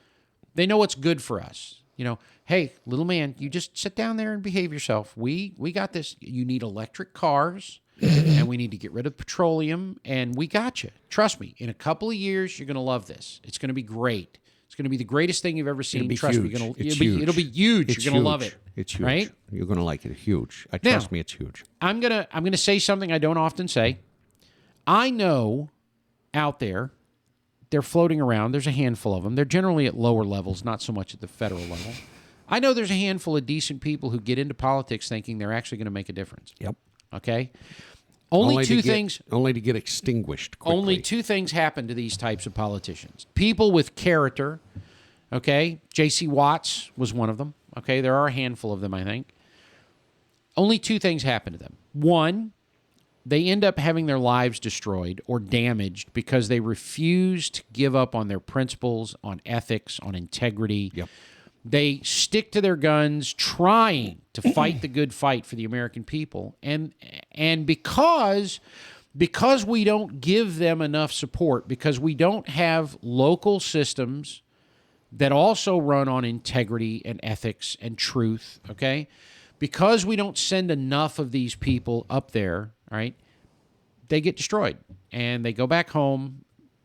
They know what's good for us. You know, hey, little man, you just sit down there and behave yourself. We got this. You need electric cars, and we need to get rid of petroleum, and we got you. Trust me, in a couple of years, you're going to love this. It's going to be great. It's going to be the greatest thing you've ever seen. Trust me, it'll be huge. You're going to love it. It's huge. Right? You're going to like it. Huge. Trust me, it's huge. I'm gonna say something I don't often say. I know out there, they're floating around. There's a handful of them. They're generally at lower levels, not so much at the federal level. I know there's a handful of decent people who get into politics thinking they're actually going to make a difference. Yep. Okay? Only to get extinguished quickly. Only two things happen to these types of politicians. People with character, okay? J.C. Watts was one of them. Okay? There are a handful of them, I think. Only two things happen to them. One, they end up having their lives destroyed or damaged because they refuse to give up on their principles, on ethics, on integrity. Yep. They stick to their guns, trying to fight the good fight for the American people. And because we don't give them enough support, because we don't have local systems that also run on integrity and ethics and truth, okay? Because we don't send enough of these people up there, right, they get destroyed. And they go back home,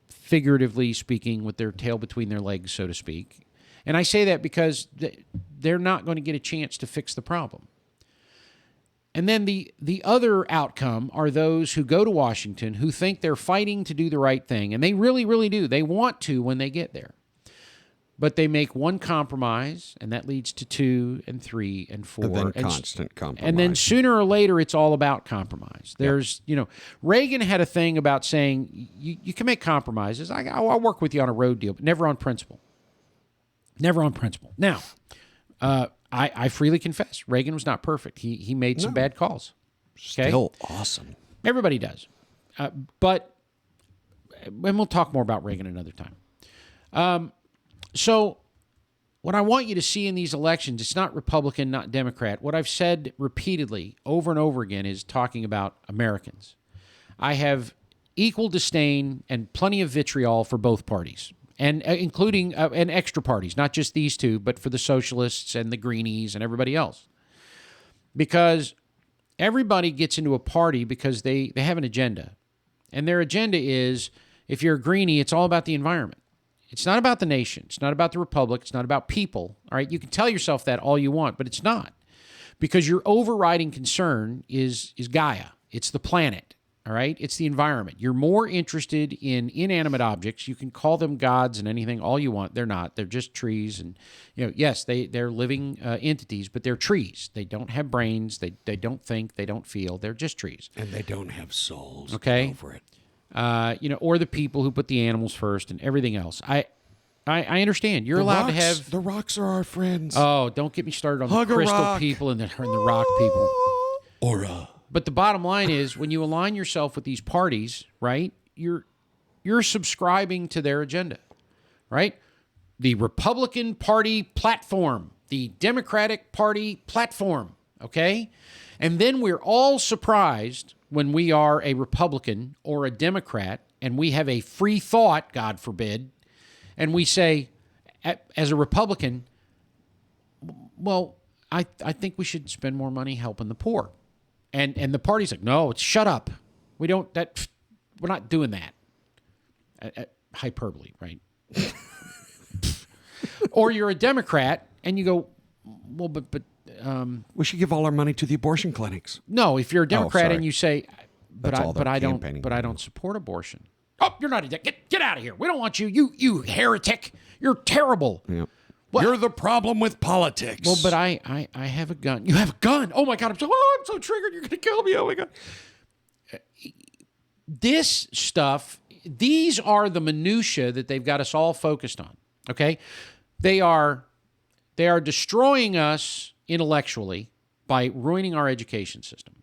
figuratively speaking, with their tail between their legs, so to speak. And I say that because they're not going to get a chance to fix the problem. And then the other outcome are those who go to Washington who think they're fighting to do the right thing. And they really, really do. They want to when they get there. But they make one compromise, and that leads to 2 and 3 and 4. And then constant compromise. And then sooner or later, it's all about compromise. There's, Reagan had a thing about saying, you can make compromises. I'll work with you on a road deal, but never on principle. Never on principle. Now, I freely confess, Reagan was not perfect. He made some bad calls. Okay? Still awesome. Everybody does. And we'll talk more about Reagan another time. So what I want you to see in these elections, it's not Republican, not Democrat. What I've said repeatedly over and over again is talking about Americans. I have equal disdain and plenty of vitriol for both parties, and including and extra parties, not just these two, but for the socialists and the greenies and everybody else. Because everybody gets into a party because they have an agenda. And their agenda is, if you're a greenie, it's all about the environment. It's not about the nation. It's not about the republic. It's not about people. All right, you can tell yourself that all you want, but it's not, because your overriding concern is Gaia. It's the planet. All right, it's the environment. You're more interested in inanimate objects. You can call them gods and anything all you want. They're not. They're just trees, and yes, they're living entities, but they're trees. They don't have brains. They don't think. They don't feel. They're just trees. And they don't have souls. Okay, Get over it. Or the people who put the animals first and everything else. I understand. You're allowed to have... The rocks are our friends. Oh, don't get me started on Hug the a crystal rock. people and the rock people. Aura. But the bottom line is, when you align yourself with these parties, right, you're subscribing to their agenda, right? The Republican Party platform, the Democratic Party platform, okay? And then we're all surprised when we are a Republican or a Democrat and we have a free thought, God forbid, and we say, as a Republican, well, I think we should spend more money helping the poor. And the party's like, no, shut up. We're not doing that. Hyperbole, right? Or you're a Democrat and you go, well, but we should give all our money to the abortion clinics. no, if you're a Democrat and you say, but That's all their I campaigning don't support abortion. Oh, you're not a get out of here. We don't want you. You heretic. You're terrible. Yep. What? You're the problem with politics. Well, but I have a gun. You have a gun. Oh my God, I'm so triggered. You're gonna kill me. Oh my God. This stuff, these are the minutia that they've got us all focused on. Okay? They are destroying us intellectually by ruining our education system.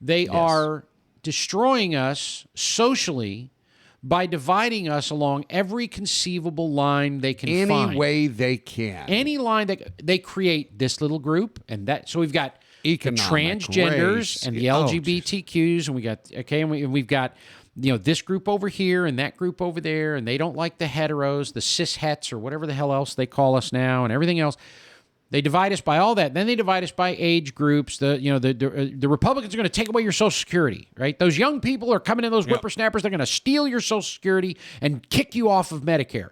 They are destroying us socially by dividing us along every conceivable line they can find. Any way they can. Any line that they create this little group and that. So we've got Economic, the transgenders race. and the Oh, LGBTQs, and we got and we've got this group over here and that group over there, and they don't like the heteros, the cis-hets, or whatever the hell else they call us now, and everything else. They divide us by all that. Then they divide us by age groups. The Republicans are going to take away your Social Security, right? Those young people are coming in, those whippersnappers. They're going to steal your Social Security and kick you off of Medicare.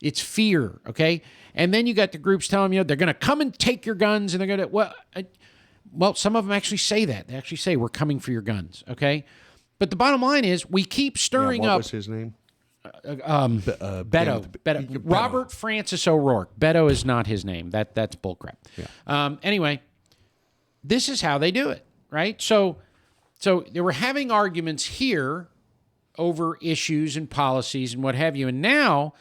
It's fear, okay? And then you got the groups telling you they're going to come and take your guns, and they're going to well, some of them actually say that. They actually say we're coming for your guns, okay? But the bottom line is we keep stirring what up. was his name? Beto. Robert Francis O'Rourke. Beto is not his name. That's bullcrap. Yeah. Anyway, this is how they do it, right? So they were having arguments here over issues and policies and what have you, and now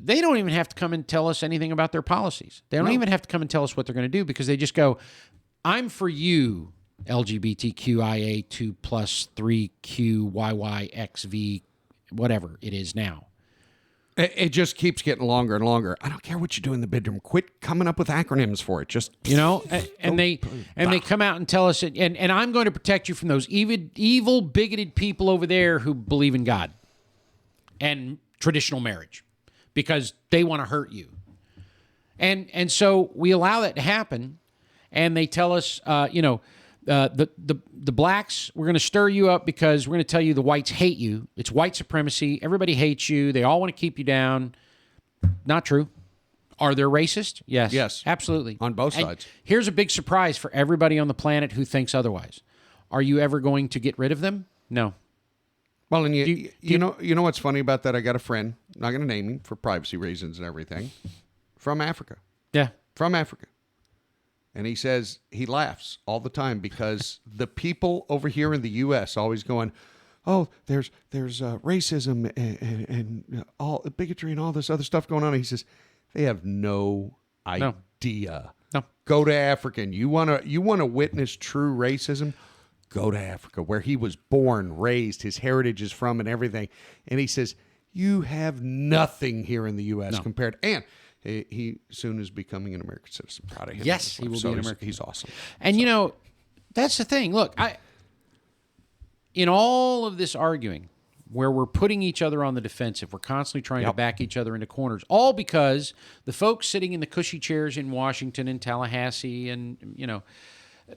they don't even have to come and tell us anything about their policies. They don't even have to come and tell us what they're going to do because they just go, "I'm for you, LGBTQIA2 plus 3QYYXV." Whatever it is now. It just keeps getting longer and longer. I don't care what you do in the bedroom. Quit coming up with acronyms for it. Just and they come out and tell us, and I'm going to protect you from those evil, bigoted people over there who believe in God and traditional marriage because they want to hurt you. And so we allow that to happen, and they tell us, the blacks, we're going to stir you up because we're going to tell you the whites hate you. It's white supremacy. Everybody hates you. They all want to keep you down. Not true. Are they racist? Yes. Yes. Absolutely. On both And sides. here's a big surprise for everybody on the planet who thinks otherwise. Are you ever going to get rid of them? No. Well, and you know what's funny about that? I got a friend, not going to name him for privacy reasons and everything, from Africa. Yeah. From Africa. And he says he laughs all the time because the people over here in the U.S. always going, "Oh, there's racism and all bigotry and all this other stuff going on." And he says they have no idea. No. Go to Africa, and you wanna witness true racism. Go to Africa, where he was born, raised, his heritage is from, and everything. And he says you have nothing here in the U.S. compared. And he soon is becoming an American citizen. Proud of him. Yes, he will be an American. He's awesome. And that's the thing. Look, in all of this arguing, where we're putting each other on the defensive, we're constantly trying to back each other into corners, all because the folks sitting in the cushy chairs in Washington and Tallahassee, and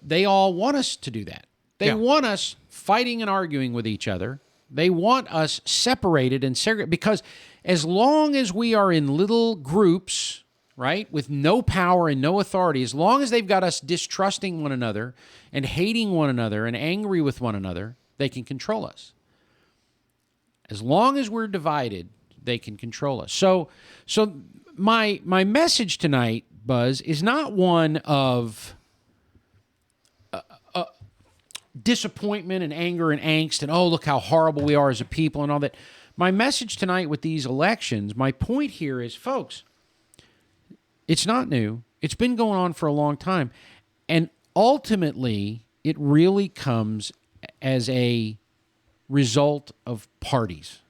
they all want us to do that. They want us fighting and arguing with each other. They want us separated and segregated because as long as we are in little groups, right, with no power and no authority, as long as they've got us distrusting one another and hating one another and angry with one another, they can control us. As long as we're divided, they can control us. So my message tonight, Buzz, is not one of disappointment and anger and angst and, oh, look how horrible we are as a people and all that. My message tonight with these elections, my point here is, folks, it's not new. It's been going on for a long time. And ultimately, it really comes as a result of parties.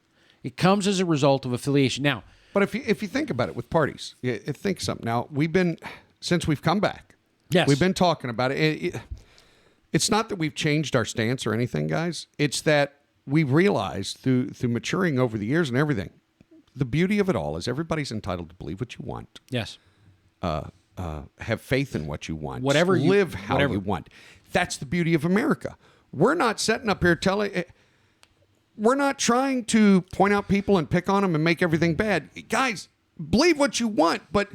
It comes as a result of affiliation. Now, but if you think about it with parties, think something. Now, since we've come back, yes, we've been talking about it. It's not that we've changed our stance or anything, guys. It's that we've realized through maturing over the years and everything, the beauty of it all is everybody's entitled to believe what you want. Yes. Have faith in what you want. Live how you want. That's the beauty of America. We're not setting up here we're not trying to point out people and pick on them and make everything bad. Guys, believe what you want, but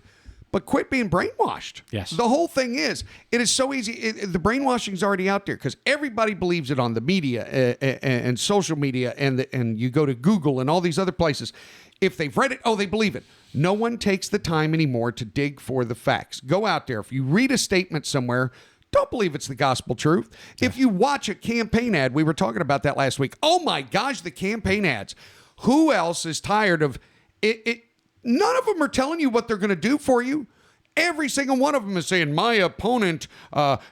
quit being brainwashed. Yes. The whole thing is, it is so easy. The brainwashing is already out there because everybody believes it on the media and social media, and you go to Google and all these other places. If they've read it, they believe it. No one takes the time anymore to dig for the facts. Go out there. If you read a statement somewhere, don't believe it's the gospel truth. Yeah. If you watch a campaign ad, we were talking about that last week. Oh my gosh, the campaign ads. Who else is tired of it? None of them are telling you what they're going to do for you. Every single one of them is saying, my opponent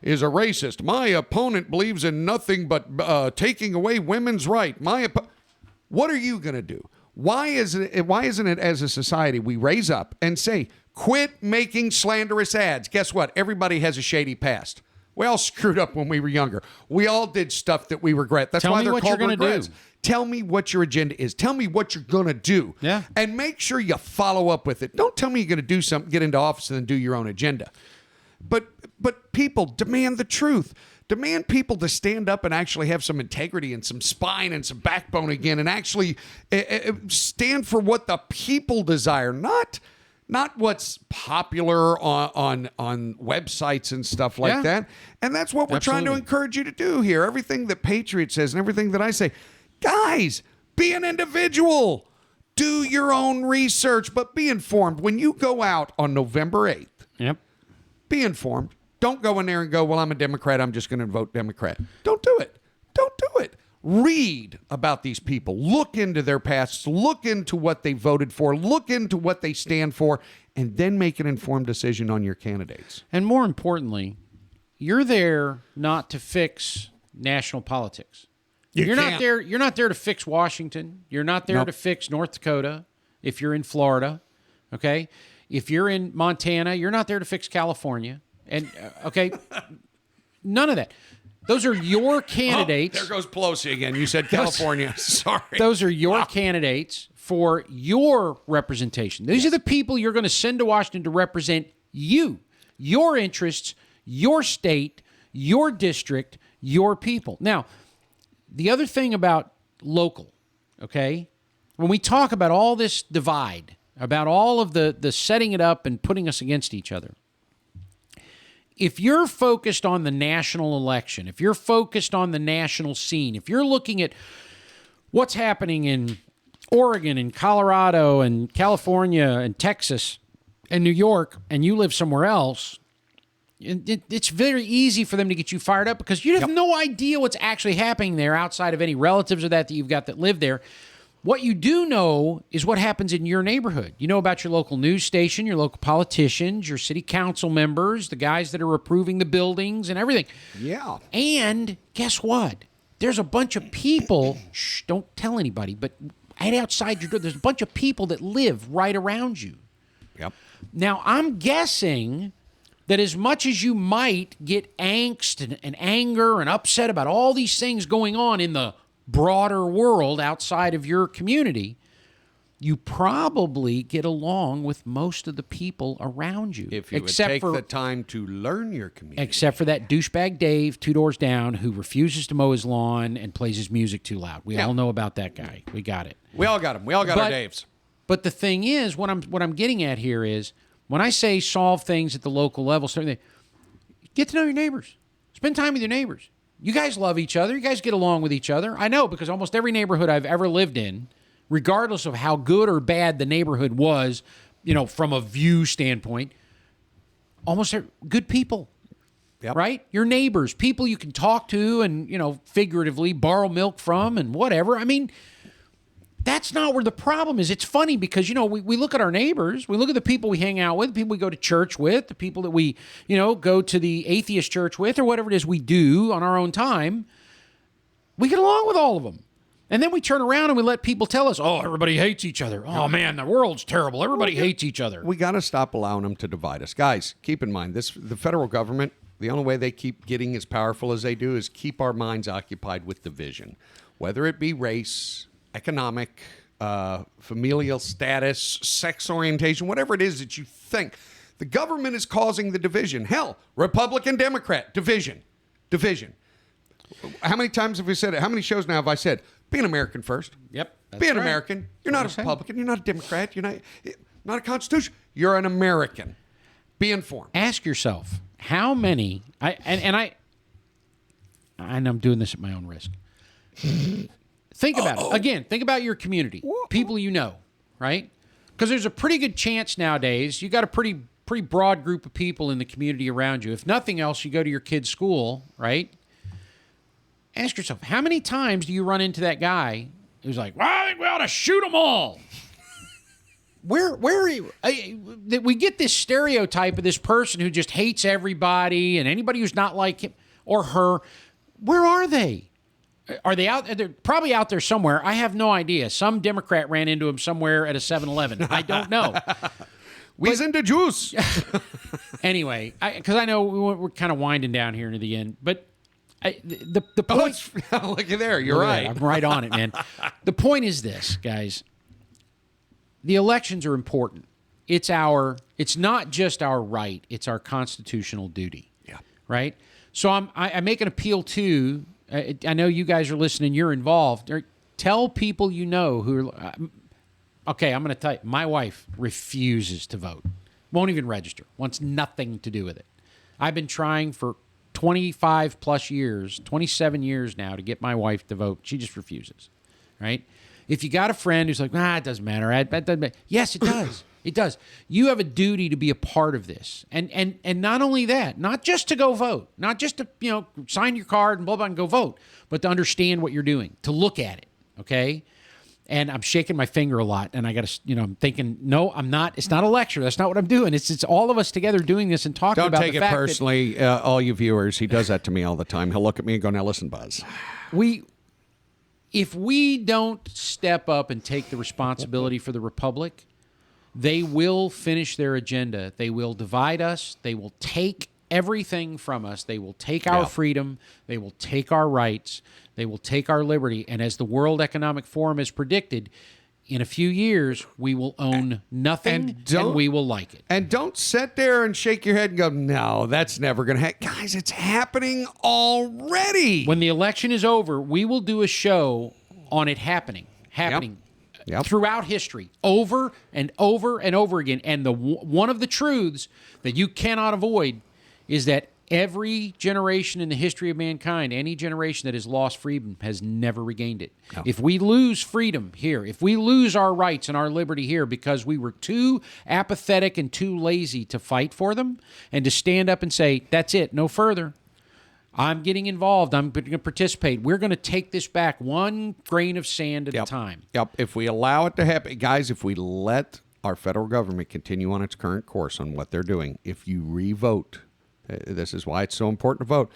is a racist. My opponent believes in nothing but taking away women's right. What are you going to do? Why isn't it as a society we raise up and say, quit making slanderous ads? Guess what? Everybody has a shady past. We all screwed up when we were younger. We all did stuff that we regret. That's why they're called regrets. Tell me what your agenda is. Tell me what you're going to do. Yeah. And make sure you follow up with it. Don't tell me you're going to do something, get into office, and then do your own agenda. But people demand the truth. Demand people to stand up and actually have some integrity and some spine and some backbone again and actually stand for what the people desire, not what's popular on websites and stuff like that. And that's what we're trying to encourage you to do here. Everything that Patriot says and everything that I say, guys, be an individual. Do your own research, but be informed. When you go out on November 8th, be informed. Don't go in there and go, well, I'm a Democrat, I'm just going to vote Democrat. Don't do it. Don't do it. Read about these people. Look into their pasts. Look into what they voted for. Look into what they stand for, and then make an informed decision on your candidates. And more importantly, you're there not to fix national politics. You're not there. You're not there to fix Washington. You're not there to fix North Dakota. If you're in Florida, okay. If you're in Montana, you're not there to fix California. And okay, none of that. Those are your candidates. There goes Pelosi again. You said California. Sorry. Those are your candidates for your representation. These are the people you're going to send to Washington to represent you, your interests, your state, your district, your people. Now, the other thing about local, okay, when we talk about all this divide, about all of the setting it up and putting us against each other, if you're focused on the national election, if you're focused on the national scene, if you're looking at what's happening in Oregon and Colorado and California and Texas and New York, and you live somewhere else, it's very easy for them to get you fired up because you have no idea what's actually happening there outside of any relatives or that you've got that live there. What you do know is what happens in your neighborhood. You know about your local news station, your local politicians, your city council members, the guys that are approving the buildings and everything. Yeah. And guess what? There's a bunch of people, don't tell anybody, but right outside your door, there's a bunch of people that live right around you. Yep. Now, I'm guessing that as much as you might get angst and anger and upset about all these things going on in the broader world outside of your community, you probably get along with most of the people around you. If you would take the time to learn your community. Except for that douchebag Dave 2 doors down who refuses to mow his lawn and plays his music too loud. We all know about that guy. We got it. We all got him. We all got our Daves. But the thing is, what I'm getting at here is, when I say solve things at the local level, get to know your neighbors. Spend time with your neighbors. You guys love each other. You guys get along with each other. I know, because almost every neighborhood I've ever lived in, regardless of how good or bad the neighborhood was, from a view standpoint, almost good people, right? Your neighbors, people you can talk to and, figuratively borrow milk from and whatever. I mean, that's not where the problem is. It's funny because, we look at our neighbors, we look at the people we hang out with, the people we go to church with, the people that we, go to the atheist church with or whatever it is we do on our own time. We get along with all of them. And then we turn around and we let people tell us, oh, everybody hates each other. Oh, man, the world's terrible. Everybody hates each other. We got to stop allowing them to divide us. Guys, keep in mind, the federal government, the only way they keep getting as powerful as they do is keep our minds occupied with division, whether it be race, economic, familial status, sex orientation, whatever it is that you think. The government is causing the division. Hell, Republican, Democrat, division. How many times have we said it? How many shows now have I said, be an American first? Yep. Be an American. You're not a Republican. You're not a Democrat. You're not a Constitution. You're an American. Be informed. Ask yourself, how many, and I'm doing this at my own risk. Think about it. Again, think about your community, people you know, right? Because there's a pretty good chance nowadays you got a pretty broad group of people in the community around you. If nothing else, you go to your kid's school, right? Ask yourself, how many times do you run into that guy who's like, well, I think we ought to shoot them all? Where are you? We get this stereotype of this person who just hates everybody and anybody who's not like him or her. Where are they? Are they out? They're probably out there somewhere. I have no idea. Some Democrat ran into him somewhere at a 7-Eleven. I don't know. We's into juice. Anyway, because I know we're kind of winding down here near the end, but the point. Look at there. You're right. I'm right on it, man. The point is this, guys. The elections are important. It's not just our right. It's our constitutional duty. Yeah. Right. So I make an appeal to. I know you guys are listening. You're involved. Tell people you know who are. Okay, I'm going to tell you. My wife refuses to vote. Won't even register. Wants nothing to do with it. I've been trying for 25 plus years, 27 years now to get my wife to vote. She just refuses. Right? If you got a friend who's like, it doesn't matter. Yes, it does. It does. You have a duty to be a part of this. And not only that, not just to go vote, not just to, sign your card and blah, blah, and go vote, but to understand what you're doing, to look at it, okay? And I'm shaking my finger a lot, and I got to, I'm thinking, no, I'm not. It's not a lecture. That's not what I'm doing. It's all of us together doing this and talking about the fact that... Don't take it personally, all you viewers. He does that to me all the time. He'll look at me and go, now listen, Buzz. If we don't step up and take the responsibility for the Republic... They will finish their agenda. They will divide us. They will take everything from us. They will take our freedom. They will take our rights. They will take our liberty. And as the World Economic Forum has predicted, in a few years, we will own nothing and we will like it. And don't sit there and shake your head and go, no, that's never going to happen. Guys, it's happening already. When the election is over, we will do a show on it happening. Yep. Throughout history, over and over and over again. And one of the truths that you cannot avoid is that every generation in the history of mankind, any generation that has lost freedom has never regained it. No. If we lose freedom here, if we lose our rights and our liberty here because we were too apathetic and too lazy to fight for them and to stand up and say, that's it, no further. I'm getting involved. I'm going to participate. We're going to take this back one grain of sand at a time. Yep. If we allow it to happen, guys, if we let our federal government continue on its current course on what they're doing, if you re-vote, this is why it's so important to vote.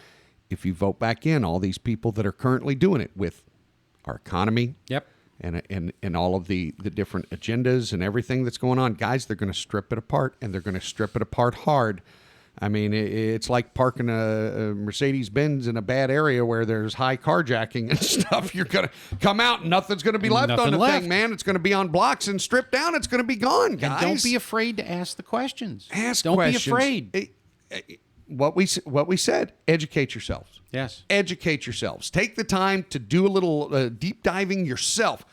If you vote back in all these people that are currently doing it with our economy, and all of the different agendas and everything that's going on, guys, they're going to strip it apart, and they're going to strip it apart hard. I mean, it's like parking a Mercedes-Benz in a bad area where there's high carjacking and stuff. You're going to come out and nothing's going to be left on the thing, man. It's going to be on blocks and stripped down. It's going to be gone, guys. And don't be afraid to ask the questions. Don't be afraid. What we said, educate yourselves. Yes. Educate yourselves. Take the time to do a little deep diving yourself.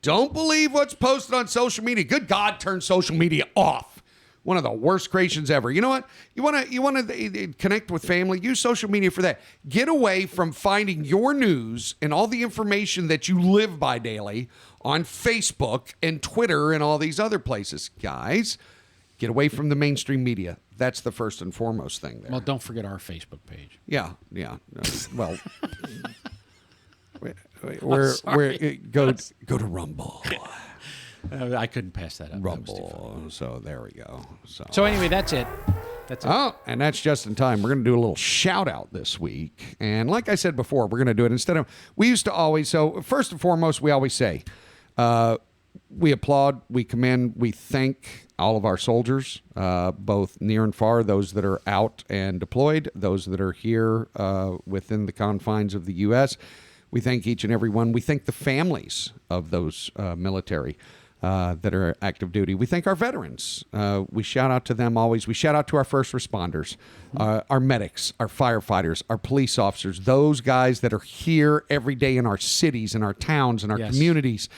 Don't believe what's posted on social media. Good God, turn social media off. One of the worst creations ever. You know what? You want to connect with family? Use social media for that. Get away from finding your news and all the information that you live by daily on Facebook and Twitter and all these other places. Guys, get away from the mainstream media. That's the first and foremost thing there. Well, don't forget our Facebook page. Yeah. Well, go to Rumble. I couldn't pass that up. Rumble. So there we go. So anyway, that's it. Oh, and that's just in time. We're going to do a little shout out this week. And like I said before, we're going to do it we used to always, so first and foremost, we always say, we applaud, we commend, we thank all of our soldiers, both near and far, those that are out and deployed, those that are here within the confines of the U.S. We thank each and every one. We thank the families of those military that are active duty. We thank our veterans. We shout out to them always. We shout out to our first responders, our medics, our firefighters, our police officers, those guys that are here every day in our cities and our towns and our communities.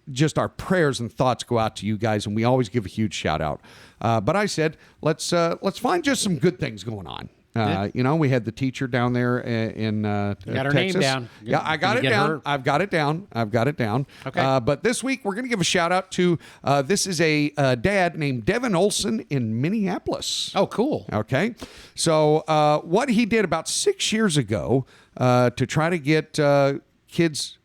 Just our prayers and thoughts go out to you guys, and we always give a huge shout out. But I said, let's find just some good things going on. We had the teacher down there in got her Texas. name down. Yeah, I got it down. I've got it down. Okay. But this week we're going to give a shout out to this is a dad named Devin Olson in Minneapolis. Oh, cool. Okay. So what he did about 6 years ago to try to get kids,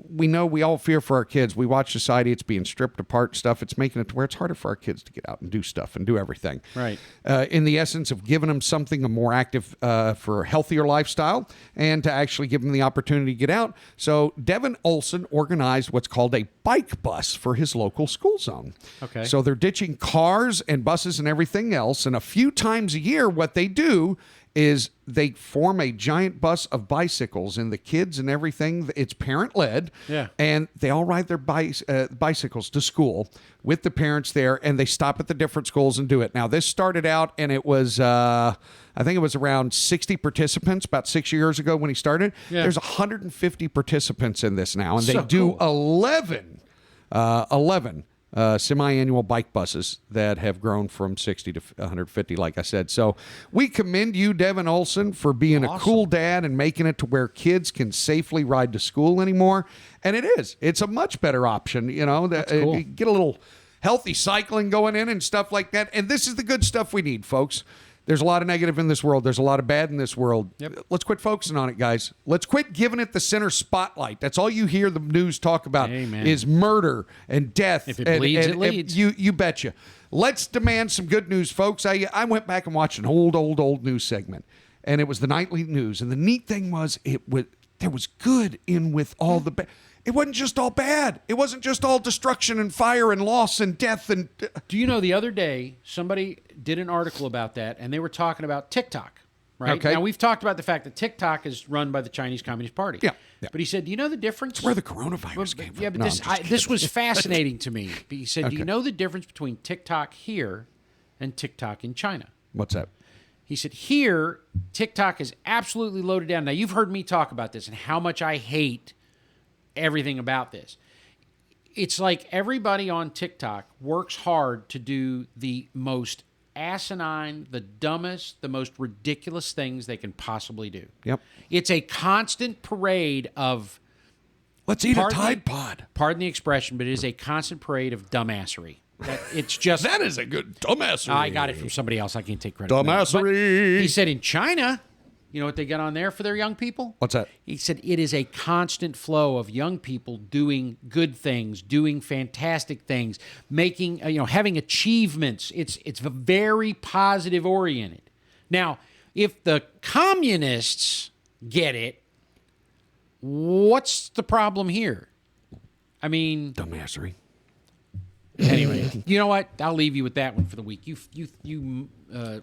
we know we all fear for our kids. We watch society. It's being stripped apart stuff. It's making it to where it's harder for our kids to get out and do stuff and do everything. Right. In the essence of giving them something, a more active, for a healthier lifestyle, and to actually give them the opportunity to get out. So Devin Olson organized what's called a bike bus for his local school zone. Okay. So they're ditching cars and buses and everything else. And a few times a year, what they do is they form a giant bus of bicycles, and the kids and everything, it's parent-led. Yeah. And they all ride their bicycles to school with the parents there, and they stop at the different schools and do it. Now, this started out, and it was, I think it was around 60 participants about 6 years ago when he started. Yeah. There's 150 participants in this now, and they So do cool. 11 semi-annual bike buses that have grown from 60 to 150, like I said. So we commend you, Devin Olson, for being a cool dad and making it to where kids can safely ride to school anymore. And it is. It's a much better option, you know. cool. You get a little healthy cycling going in and stuff like that. And this is the good stuff we need, folks. There's a lot of negative in this world. There's a lot of bad in this world. Yep. Let's quit focusing on it, guys. Let's quit giving it the center spotlight. That's all you hear the news talk about Amen. is murder and death. If it bleeds, it leads. You betcha. Let's demand some good news, folks. I went back and watched an old news segment, and it was the nightly news. And the neat thing was there was good in with all the bad. It wasn't just all bad. It wasn't just all destruction and fire and loss and death and. Do you know the other day somebody did an article about that, and they were talking about TikTok, right? Okay. Now, we've talked about the fact that TikTok is run by the Chinese Communist Party. Yeah. But he said, do you know the difference? Where the coronavirus came from. Yeah, but No, I'm just this was fascinating to me. But he said, do you Okay. know the difference between TikTok here and TikTok in China? What's that? He said, here, TikTok is absolutely loaded down. Now, you've heard me talk about this and how much I hate everything about this. It's like everybody on TikTok works hard to do the most asinine, the dumbest, the most ridiculous things they can possibly do. Yep. It's a constant parade of, Let's eat a Pardon Tide me? Pod. pardon the expression, but it is a constant parade of dumbassery. It's just... That is a good dumbassery. I got it from somebody else. I can't take credit for that. Dumbassery. But he said in China, you know what they got on there for their young people? What's that? He said it is a constant flow of young people doing good things, doing fantastic things, making, having achievements. It's very positive oriented. Now, if the communists get it, what's the problem here? I mean, Dumbassery. anyway, you know what? I'll leave you with that one for the week. You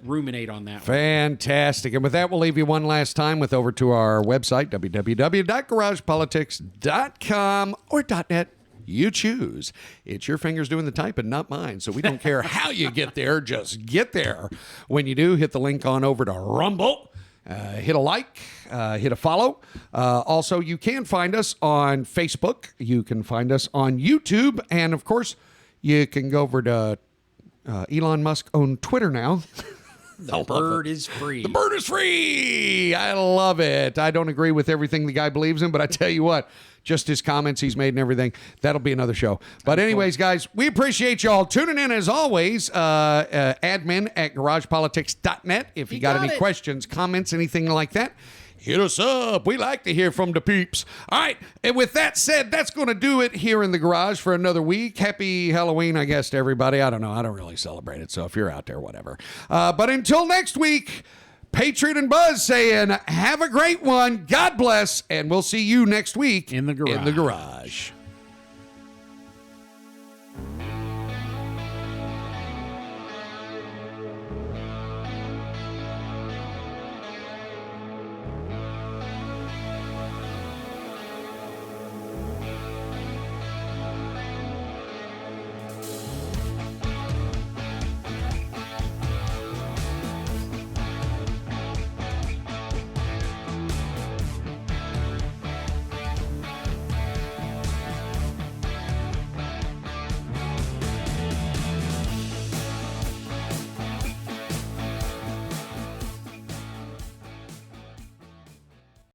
ruminate on that one. Fantastic. And with that, we'll leave you one last time with over to our website, www.garagepolitics.com or .net. You choose. It's your fingers doing the typing, not mine. So we don't care how you get there. Just get there. When you do, hit the link on over to Rumble. Hit a like, hit a follow. Also, you can find us on Facebook. You can find us on YouTube. And, of course, you can go over to Elon Musk on Twitter now. The bird is free. The bird is free. I love it. I don't agree with everything the guy believes in, but I tell you what, just his comments he's made and everything, that'll be another show. But anyways, guys, we appreciate y'all tuning in as always. Admin at GaragePolitics.net. If you got any questions, comments, anything like that, hit us up. We like to hear from the peeps. All right. And with that said, that's going to do it here in the garage for another week. Happy Halloween, I guess, to everybody. I don't know. I don't really celebrate it. So if you're out there, whatever. But until next week, Patriot and Buzz saying, have a great one. God bless. And we'll see you next week In the garage. In the garage.